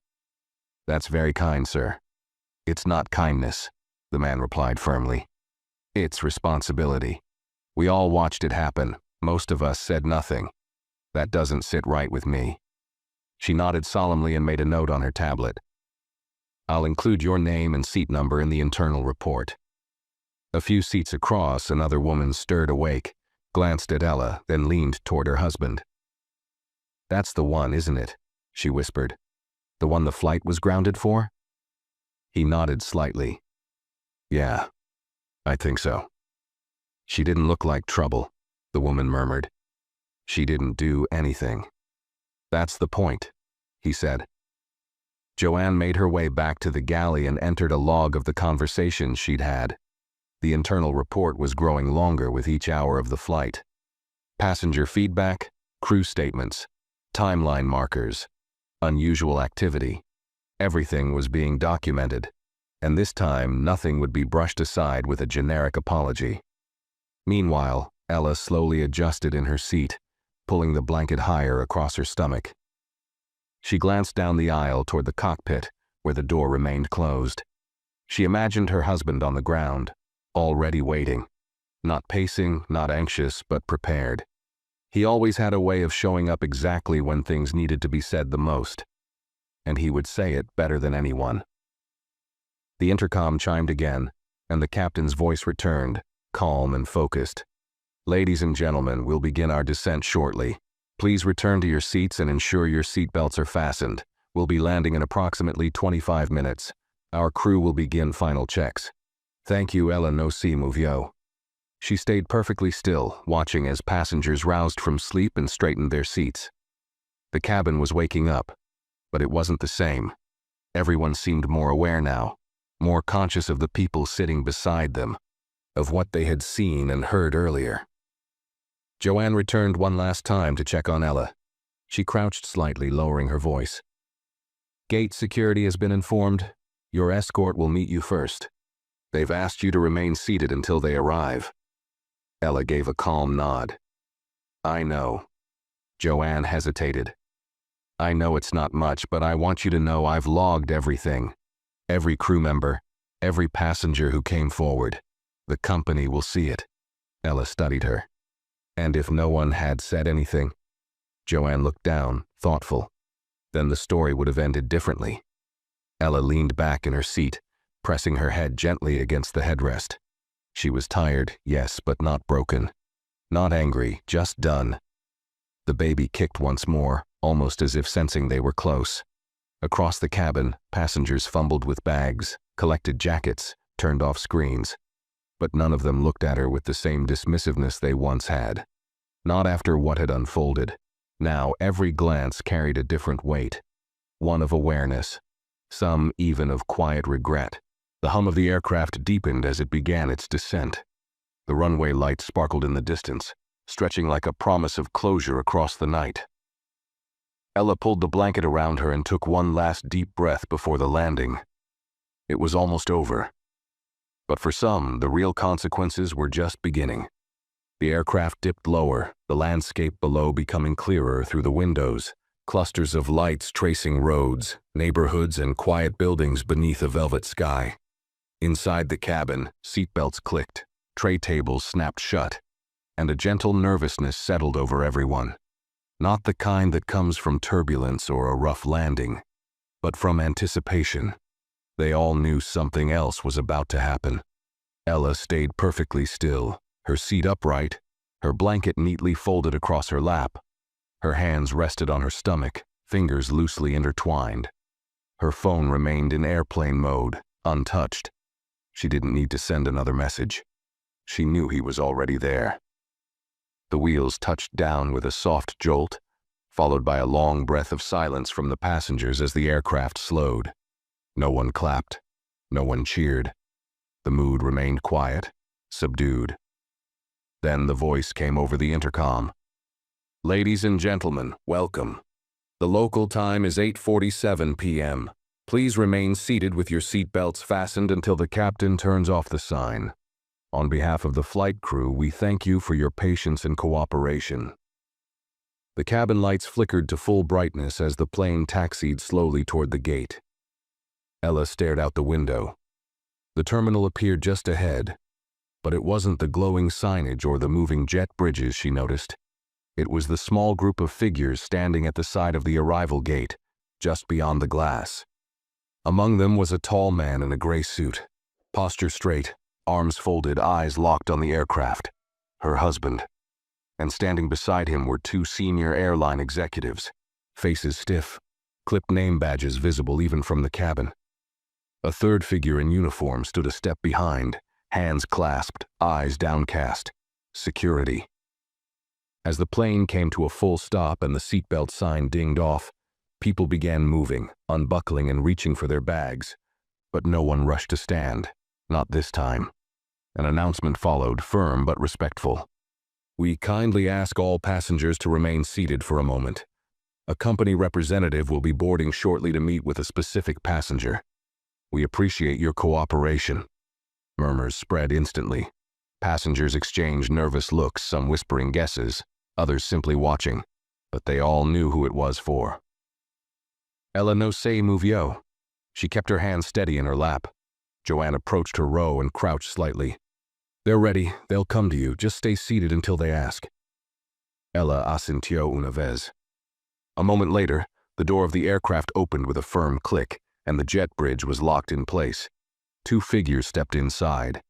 "That's very kind, sir." "It's not kindness," the man replied firmly. "It's responsibility. We all watched it happen. Most of us said nothing. That doesn't sit right with me." She nodded solemnly and made a note on her tablet. "I'll include your name and seat number in the internal report." A few seats across, another woman stirred awake, glanced at Ella, then leaned toward her husband. "That's the one, isn't it?" she whispered. "The one the flight was grounded for?" He nodded slightly. "Yeah, I think so." "She didn't look like trouble," the woman murmured. "She didn't do anything." "That's the point," he said. Joanne made her way back to the galley and entered a log of the conversations she'd had. The internal report was growing longer with each hour of the flight. Passenger feedback, crew statements, timeline markers, unusual activity. Everything was being documented, and this time nothing would be brushed aside with a generic apology. Meanwhile, Ella slowly adjusted in her seat, pulling the blanket higher across her stomach. She glanced down the aisle toward the cockpit, where the door remained closed. She imagined her husband on the ground, already waiting. Not pacing, not anxious, but prepared. He always had a way of showing up exactly when things needed to be said the most, and he would say it better than anyone. The intercom chimed again, and the captain's voice returned, calm and focused. "Ladies and gentlemen, we'll begin our descent shortly. Please return to your seats and ensure your seatbelts are fastened. We'll be landing in approximately 25 minutes. Our crew will begin final checks. Thank you, Ella, no si movio." She stayed perfectly still, watching as passengers roused from sleep and straightened their seats. The cabin was waking up, but it wasn't the same. Everyone seemed more aware now, more conscious of the people sitting beside them, of what they had seen and heard earlier. Joanne returned one last time to check on Ella. She crouched slightly, lowering her voice. "Gate security has been informed. Your escort will meet you first. They've asked you to remain seated until they arrive." Ella gave a calm nod. "I know." Joanne hesitated. "I know it's not much, but I want you to know I've logged everything. Every crew member, every passenger who came forward. The company will see it." Ella studied her. "And if no one had said anything?" Joanne looked down, thoughtful. "Then the story would have ended differently." Ella leaned back in her seat, pressing her head gently against the headrest. She was tired, yes, but not broken. Not angry, just done. The baby kicked once more, almost as if sensing they were close. Across the cabin, passengers fumbled with bags, collected jackets, turned off screens. But none of them looked at her with the same dismissiveness they once had. Not after what had unfolded. Now every glance carried a different weight. One of awareness. Some even of quiet regret. The hum of the aircraft deepened as it began its descent. The runway lights sparkled in the distance, stretching like a promise of closure across the night. Ella pulled the blanket around her and took one last deep breath before the landing. It was almost over. But for some, the real consequences were just beginning. The aircraft dipped lower, the landscape below becoming clearer through the windows, clusters of lights tracing roads, neighborhoods, and quiet buildings beneath a velvet sky. Inside the cabin, seatbelts clicked, tray tables snapped shut, and a gentle nervousness settled over everyone. Not the kind that comes from turbulence or a rough landing, but from anticipation. They all knew something else was about to happen. Ella stayed perfectly still, her seat upright, her blanket neatly folded across her lap. Her hands rested on her stomach, fingers loosely intertwined. Her phone remained in airplane mode, untouched. She didn't need to send another message. She knew he was already there. The wheels touched down with a soft jolt, followed by a long breath of silence from the passengers as the aircraft slowed. No one clapped. No one cheered. The mood remained quiet, subdued. Then the voice came over the intercom. "Ladies and gentlemen, welcome. The local time is 8:47 p.m. Please remain seated with your seatbelts fastened until the captain turns off the sign. On behalf of the flight crew, we thank you for your patience and cooperation. The cabin lights flickered to full brightness as the plane taxied slowly toward the gate. Ella stared out the window. The terminal appeared just ahead, but it wasn't the glowing signage or the moving jet bridges she noticed. It was the small group of figures standing at the side of the arrival gate, just beyond the glass. Among them was a tall man in a gray suit, posture straight, arms folded, eyes locked on the aircraft. Her husband. And standing beside him were two senior airline executives, faces stiff, clipped name badges visible even from the cabin. A third figure in uniform stood a step behind, hands clasped, eyes downcast. Security. As the plane came to a full stop and the seatbelt sign dinged off, people began moving, unbuckling and reaching for their bags. But no one rushed to stand, not this time. An announcement followed, firm but respectful. We kindly ask all passengers to remain seated for a moment. A company representative will be boarding shortly to meet with a specific passenger. We appreciate your cooperation. Murmurs spread instantly. Passengers exchanged nervous looks, some whispering guesses, others simply watching, but they all knew who it was for. Ella no se movió. She kept her hand steady in her lap. Joanne approached her row and crouched slightly. They're ready. They'll come to you. Just stay seated until they ask. Ella asintió una vez. A moment later, the door of the aircraft opened with a firm click, and the jet bridge was locked in place. Two figures stepped inside.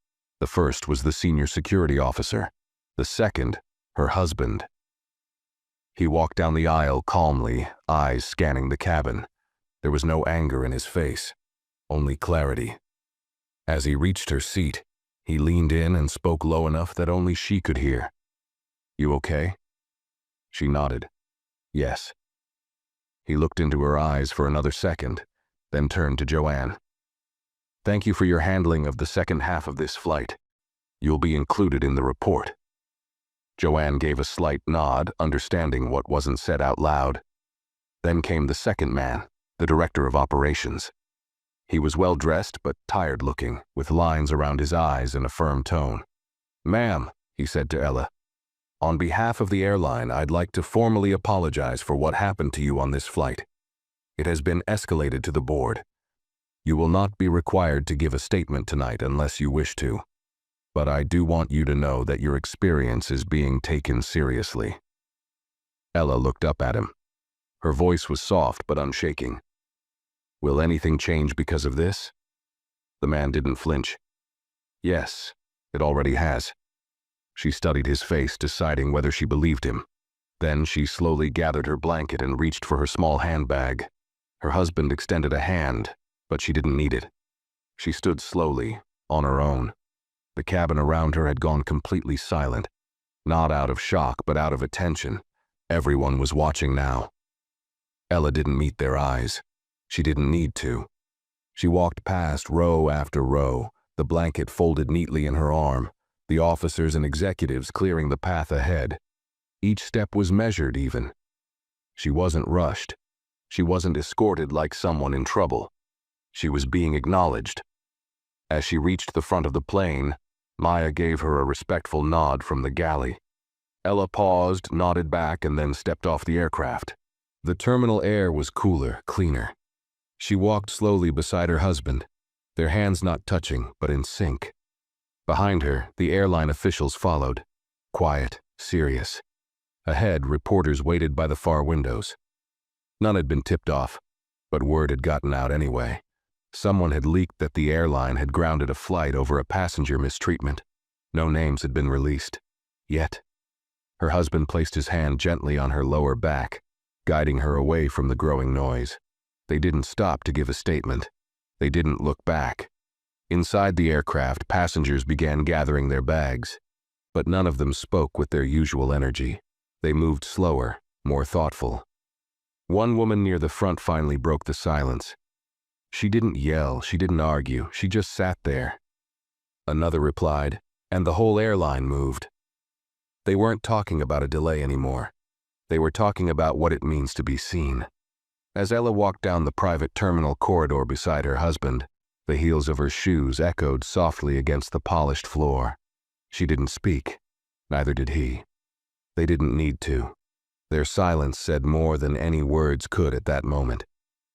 The first was the senior security officer. The second, her husband. He walked down the aisle calmly, eyes scanning the cabin. There was no anger in his face, only clarity. As he reached her seat, he leaned in and spoke low enough that only she could hear. You okay? She nodded. Yes. He looked into her eyes for another second, then turned to Joanne. Thank you for your handling of the second half of this flight. You'll be included in the report. Joanne gave a slight nod, understanding what wasn't said out loud. Then came the second man, the director of operations. He was well-dressed but tired-looking, with lines around his eyes and a firm tone. Ma'am, he said to Ella, on behalf of the airline, I'd like to formally apologize for what happened to you on this flight. It has been escalated to the board. You will not be required to give a statement tonight unless you wish to. But I do want you to know that your experience is being taken seriously. Ella looked up at him. Her voice was soft but unshaking. Will anything change because of this? The man didn't flinch. Yes, it already has. She studied his face, deciding whether she believed him. Then she slowly gathered her blanket and reached for her small handbag. Her husband extended a hand, but she didn't need it. She stood slowly, on her own. The cabin around her had gone completely silent. Not out of shock, but out of attention. Everyone was watching now. Ella didn't meet their eyes. She didn't need to. She walked past row after row, the blanket folded neatly in her arm, the officers and executives clearing the path ahead. Each step was measured even. She wasn't rushed. She wasn't escorted like someone in trouble. She was being acknowledged. As she reached the front of the plane, Maya gave her a respectful nod from the galley. Ella paused, nodded back, and then stepped off the aircraft. The terminal air was cooler, cleaner. She walked slowly beside her husband, their hands not touching, but in sync. Behind her, the airline officials followed, quiet, serious. Ahead, reporters waited by the far windows. None had been tipped off, but word had gotten out anyway. Someone had leaked that the airline had grounded a flight over a passenger mistreatment. No names had been released. Yet. Her husband placed his hand gently on her lower back, guiding her away from the growing noise. They didn't stop to give a statement. They didn't look back. Inside the aircraft, passengers began gathering their bags, but none of them spoke with their usual energy. They moved slower, more thoughtful. One woman near the front finally broke the silence. She didn't yell, she didn't argue, she just sat there. Another replied, and the whole airline moved. They weren't talking about a delay anymore. They were talking about what it means to be seen. As Ella walked down the private terminal corridor beside her husband, the heels of her shoes echoed softly against the polished floor. She didn't speak. Neither did he. They didn't need to. Their silence said more than any words could at that moment.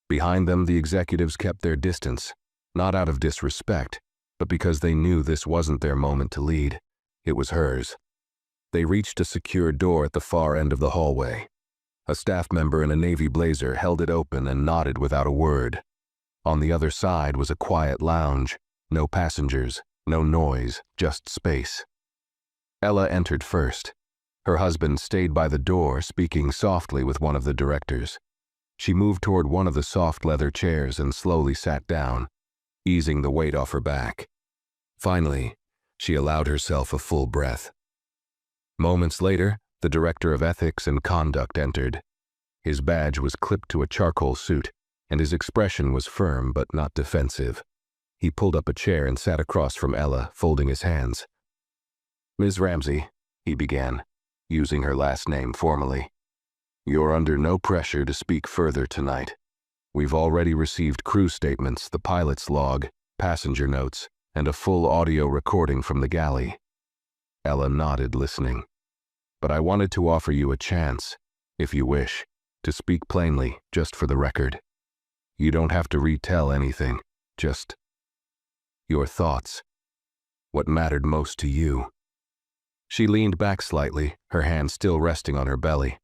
Behind them, the executives kept their distance, not out of disrespect, but because they knew this wasn't their moment to lead. It was hers. They reached a secure door at the far end of the hallway. A staff member in a navy blazer held it open and nodded without a word. On the other side was a quiet lounge. No passengers, no noise, just space. Ella entered first. Her husband stayed by the door, speaking softly with one of the directors. She moved toward one of the soft leather chairs and slowly sat down, easing the weight off her back. Finally, she allowed herself a full breath. Moments later, the director of ethics and conduct entered. His badge was clipped to a charcoal suit, and his expression was firm but not defensive. He pulled up a chair and sat across from Ella, folding his hands. "Ms. Ramsey," he began, using her last name formally, "you're under no pressure to speak further tonight. We've already received crew statements, the pilot's log, passenger notes, and a full audio recording from the galley." Ella nodded, listening. "But I wanted to offer you a chance, if you wish, to speak plainly, just for the record. You don't have to retell anything, just your thoughts. What mattered most to you." She leaned back slightly, her hand still resting on her belly.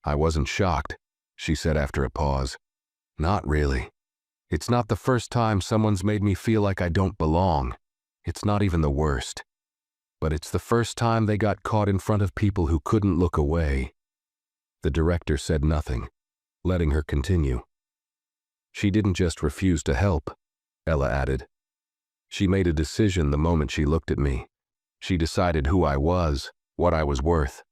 "I wasn't shocked," she said after a pause. "Not really. It's not the first time someone's made me feel like I don't belong. It's not even the worst. But it's the first time they got caught in front of people who couldn't look away." The director said nothing, letting her continue. "She didn't just refuse to help," Ella added. "She made a decision the moment she looked at me. She decided who I was, what I was worth.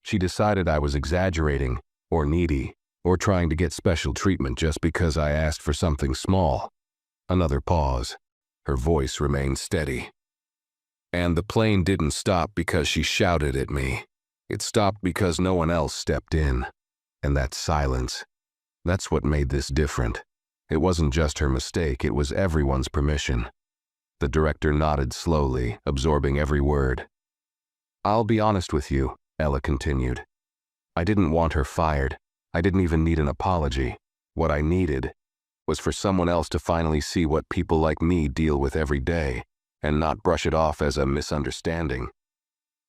She decided I was exaggerating, or needy, or trying to get special treatment just because I asked for something small." Another pause. Her voice remained steady. "And the plane didn't stop because she shouted at me. It stopped because no one else stepped in. And that silence, that's what made this different. It wasn't just her mistake, it was everyone's permission." The director nodded slowly, absorbing every word. "I'll be honest with you," Ella continued. "I didn't want her fired. I didn't even need an apology. What I needed was for someone else to finally see what people like me deal with every day, and not brush it off as a misunderstanding."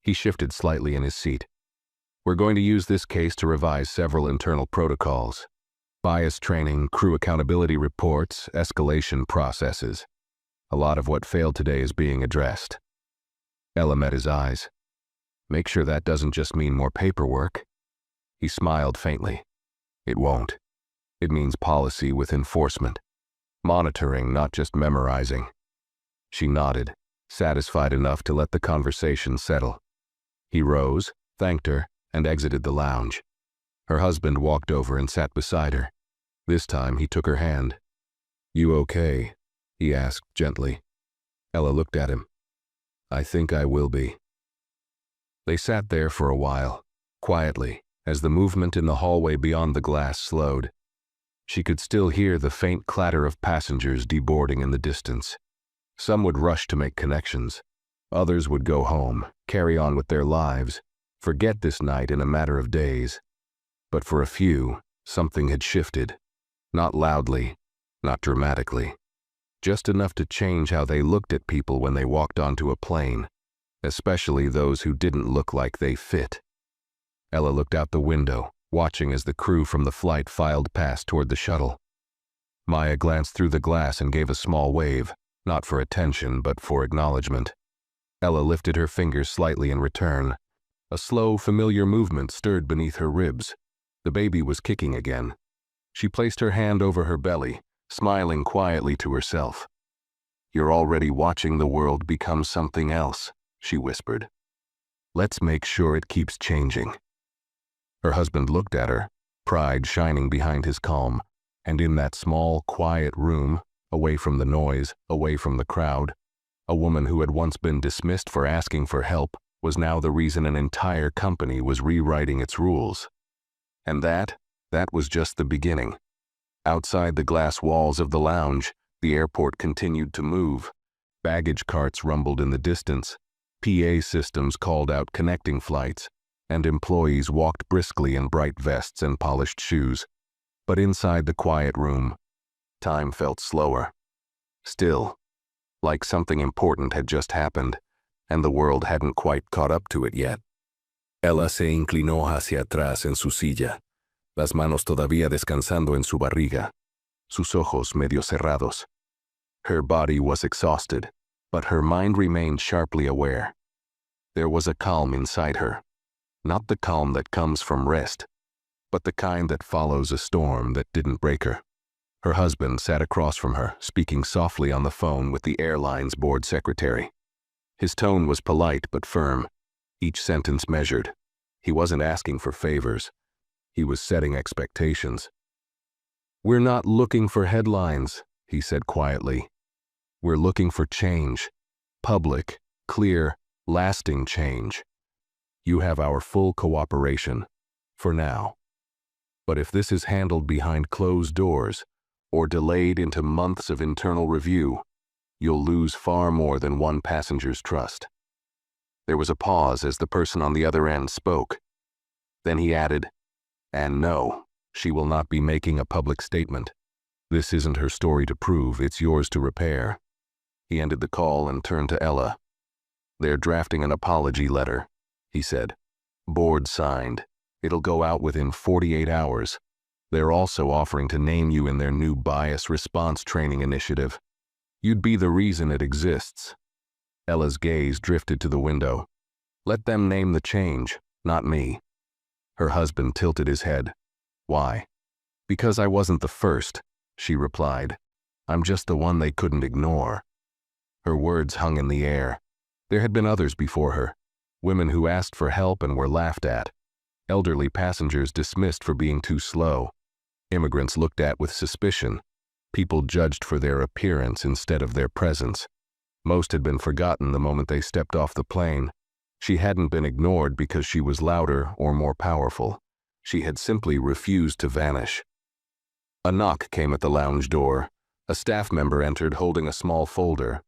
He shifted slightly in his seat. "We're going to use this case to revise several internal protocols. Bias training, crew accountability reports, escalation processes. A lot of what failed today is being addressed." Ella met his eyes. "Make sure that doesn't just mean more paperwork." He smiled faintly. "It won't. It means policy with enforcement. Monitoring, not just memorizing." She nodded, satisfied enough to let the conversation settle. He rose, thanked her, and exited the lounge. Her husband walked over and sat beside her. This time he took her hand. "You okay?" he asked gently. Ella looked at him. "I think I will be." They sat there for a while, quietly, as the movement in the hallway beyond the glass slowed. She could still hear the faint clatter of passengers deboarding in the distance. Some would rush to make connections. Others would go home, carry on with their lives, forget this night in a matter of days. But for a few, something had shifted. Not loudly, not dramatically. Just enough to change how they looked at people when they walked onto a plane, especially those who didn't look like they fit. Ella looked out the window, watching as the crew from the flight filed past toward the shuttle. Maya glanced through the glass and gave a small wave, not for attention but for acknowledgement. Ella lifted her fingers slightly in return. A slow, familiar movement stirred beneath her ribs. The baby was kicking again. She placed her hand over her belly, smiling quietly to herself. "You're already watching the world become something else," she whispered. "Let's make sure it keeps changing." Her husband looked at her, pride shining behind his calm, and in that small, quiet room, away from the noise, away from the crowd, a woman who had once been dismissed for asking for help was now the reason an entire company was rewriting its rules. And that was just the beginning. Outside the glass walls of the lounge, the airport continued to move. Baggage carts rumbled in the distance. PA systems called out connecting flights, and employees walked briskly in bright vests and polished shoes. But inside the quiet room, time felt slower. Still, like something important had just happened, and the world hadn't quite caught up to it yet. Ella se inclinó hacia atrás en su silla, las manos todavía descansando en su barriga, sus ojos medio cerrados. Her body was exhausted, but her mind remained sharply aware. There was a calm inside her, not the calm that comes from rest, but the kind that follows a storm that didn't break her. Her husband sat across from her, speaking softly on the phone with the airline's board secretary. His tone was polite but firm, each sentence measured. He wasn't asking for favors. He was setting expectations. "We're not looking for headlines," he said quietly. "We're looking for change. Public, clear, lasting change. You have our full cooperation, for now. But if this is handled behind closed doors, or delayed into months of internal review, you'll lose far more than one passenger's trust." There was a pause as the person on the other end spoke. Then he added, "And no, she will not be making a public statement. This isn't her story to prove, it's yours to repair." He ended the call and turned to Ella. "They're drafting an apology letter," he said. "Board signed. It'll go out within 48 hours. They're also offering to name you in their new bias response training initiative. You'd be the reason it exists." Ella's gaze drifted to the window. "Let them name the change, not me." Her husband tilted his head. "Why?" "Because I wasn't the first," she replied. "I'm just the one they couldn't ignore." Her words hung in the air. There had been others before her, women who asked for help and were laughed at, elderly passengers dismissed for being too slow, immigrants looked at with suspicion, people judged for their appearance instead of their presence. Most had been forgotten the moment they stepped off the plane. She hadn't been ignored because she was louder or more powerful. She had simply refused to vanish. A knock came at the lounge door. A staff member entered holding a small folder.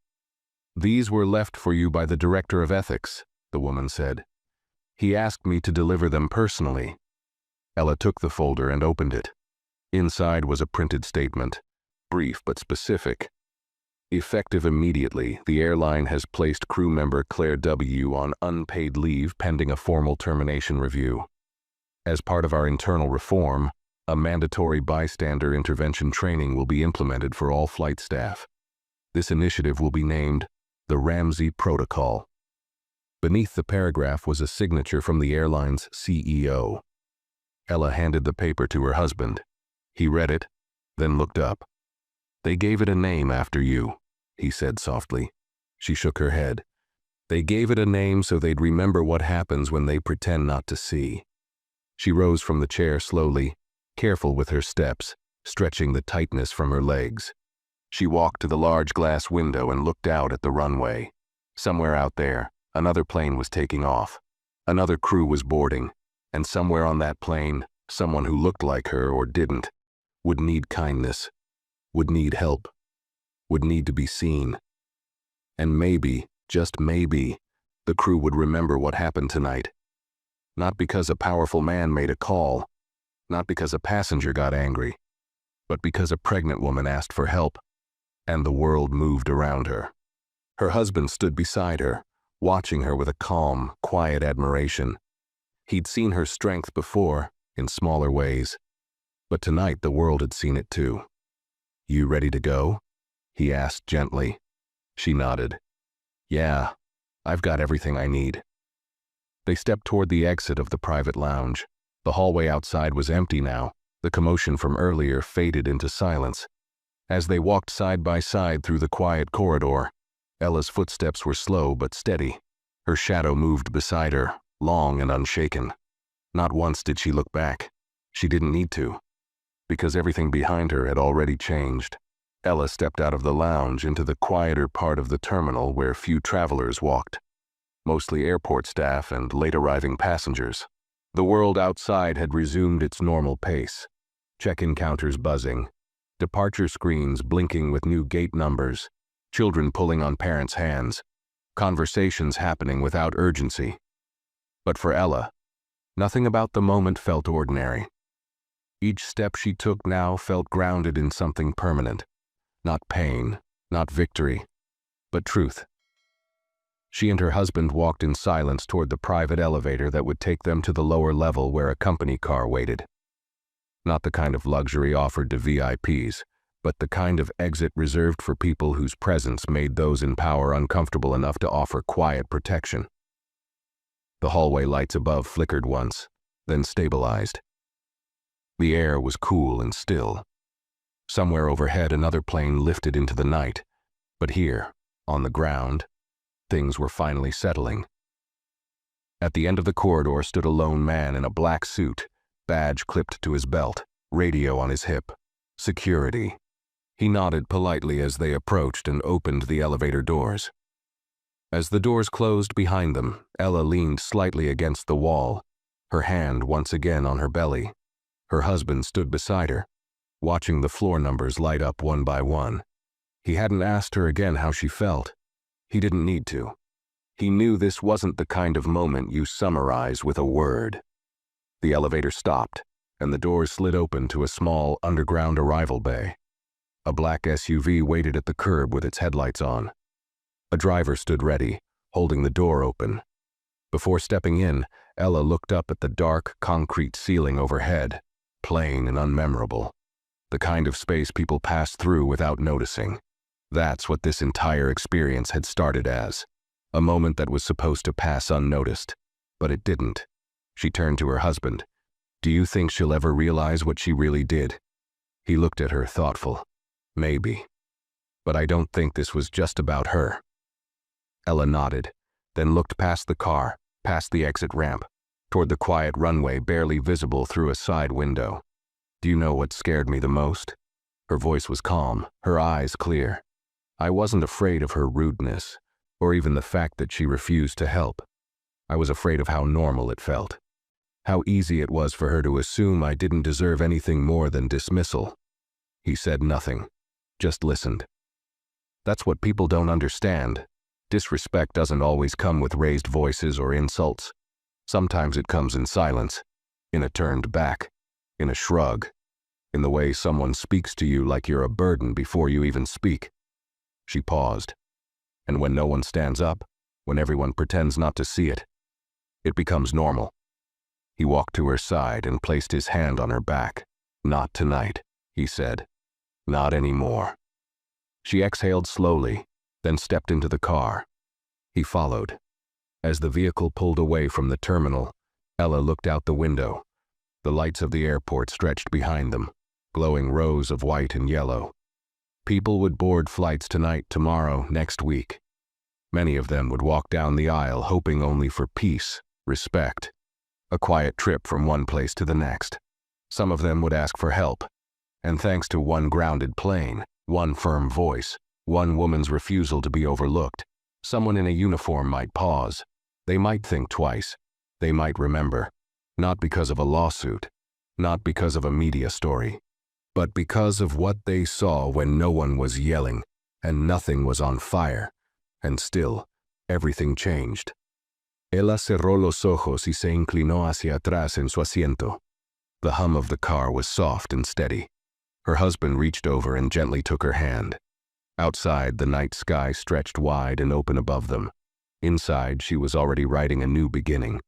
"These were left for you by the Director of Ethics," the woman said. "He asked me to deliver them personally." Ella took the folder and opened it. Inside was a printed statement, brief but specific. "Effective immediately, the airline has placed crew member Claire W. on unpaid leave pending a formal termination review. As part of our internal reform, a mandatory bystander intervention training will be implemented for all flight staff. This initiative will be named the Ramsey Protocol." Beneath the paragraph was a signature from the airline's CEO. Ella handed the paper to her husband. He read it, then looked up. "They gave it a name after you," he said softly. She shook her head. "They gave it a name so they'd remember what happens when they pretend not to see." She rose from the chair slowly, careful with her steps, stretching the tightness from her legs. She walked to the large glass window and looked out at the runway. Somewhere out there, another plane was taking off. Another crew was boarding, and somewhere on that plane, someone who looked like her or didn't, would need kindness, would need help, would need to be seen. And maybe, just maybe, the crew would remember what happened tonight. Not because a powerful man made a call, not because a passenger got angry, but because a pregnant woman asked for help, and the world moved around her. Her husband stood beside her, watching her with a calm, quiet admiration. He'd seen her strength before, in smaller ways, but tonight the world had seen it too. "You ready to go?" he asked gently. She nodded. "Yeah, I've got everything I need." They stepped toward the exit of the private lounge. The hallway outside was empty now. The commotion from earlier faded into silence. As they walked side by side through the quiet corridor, Ella's footsteps were slow but steady. Her shadow moved beside her, long and unshaken. Not once did she look back. She didn't need to, because everything behind her had already changed. Ella stepped out of the lounge into the quieter part of the terminal where few travelers walked, mostly airport staff and late-arriving passengers. The world outside had resumed its normal pace. Check-in counters buzzing, departure screens blinking with new gate numbers, children pulling on parents' hands, conversations happening without urgency. But for Ella, nothing about the moment felt ordinary. Each step she took now felt grounded in something permanent. Not pain, not victory, but truth. She and her husband walked in silence toward the private elevator that would take them to the lower level where a company car waited. Not the kind of luxury offered to VIPs, but the kind of exit reserved for people whose presence made those in power uncomfortable enough to offer quiet protection. The hallway lights above flickered once, then stabilized. The air was cool and still. Somewhere overhead another plane lifted into the night, but here, on the ground, things were finally settling. At the end of the corridor stood a lone man in a black suit, badge clipped to his belt, radio on his hip. Security. He nodded politely as they approached and opened the elevator doors. As the doors closed behind them, Ella leaned slightly against the wall, her hand once again on her belly. Her husband stood beside her, watching the floor numbers light up one by one. He hadn't asked her again how she felt. He didn't need to. He knew this wasn't the kind of moment you summarize with a word. The elevator stopped, and the doors slid open to a small underground arrival bay. A black SUV waited at the curb with its headlights on. A driver stood ready, holding the door open. Before stepping in, Ella looked up at the dark, concrete ceiling overhead, plain and unmemorable. The kind of space people pass through without noticing. That's what this entire experience had started as. A moment that was supposed to pass unnoticed. But it didn't. She turned to her husband. "Do you think she'll ever realize what she really did?" He looked at her, thoughtful. "Maybe. But I don't think this was just about her." Ella nodded, then looked past the car, past the exit ramp, toward the quiet runway barely visible through a side window. "Do you know what scared me the most?" Her voice was calm, her eyes clear. "I wasn't afraid of her rudeness, or even the fact that she refused to help. I was afraid of how normal it felt. How easy it was for her to assume I didn't deserve anything more than dismissal." He said nothing, just listened. That's what people don't understand. Disrespect doesn't always come with raised voices or insults. Sometimes it comes in silence, in a turned back, in a shrug, in the way someone speaks to you like you're a burden before you even speak. She paused. And when no one stands up, when everyone pretends not to see it, it becomes normal. He walked to her side and placed his hand on her back. "Not tonight," he said. "Not anymore." She exhaled slowly, then stepped into the car. He followed. As the vehicle pulled away from the terminal, Ella looked out the window. The lights of the airport stretched behind them, glowing rows of white and yellow. People would board flights tonight, tomorrow, next week. Many of them would walk down the aisle hoping only for peace, respect, a quiet trip from one place to the next. Some of them would ask for help. And thanks to one grounded plane, one firm voice, one woman's refusal to be overlooked, someone in a uniform might pause. They might think twice. They might remember. Not because of a lawsuit, not because of a media story, but because of what they saw when no one was yelling and nothing was on fire. And still, everything changed. Ella cerró los ojos y se inclinó hacia atrás en su asiento. The hum of the car was soft and steady. Her husband reached over and gently took her hand. Outside, the night sky stretched wide and open above them. Inside, she was already writing a new beginning.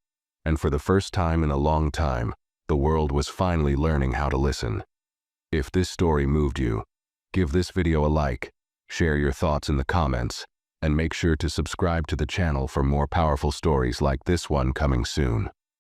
And for the first time in a long time, the world was finally learning how to listen. If this story moved you, give this video a like, share your thoughts in the comments, and make sure to subscribe to the channel for more powerful stories like this one coming soon.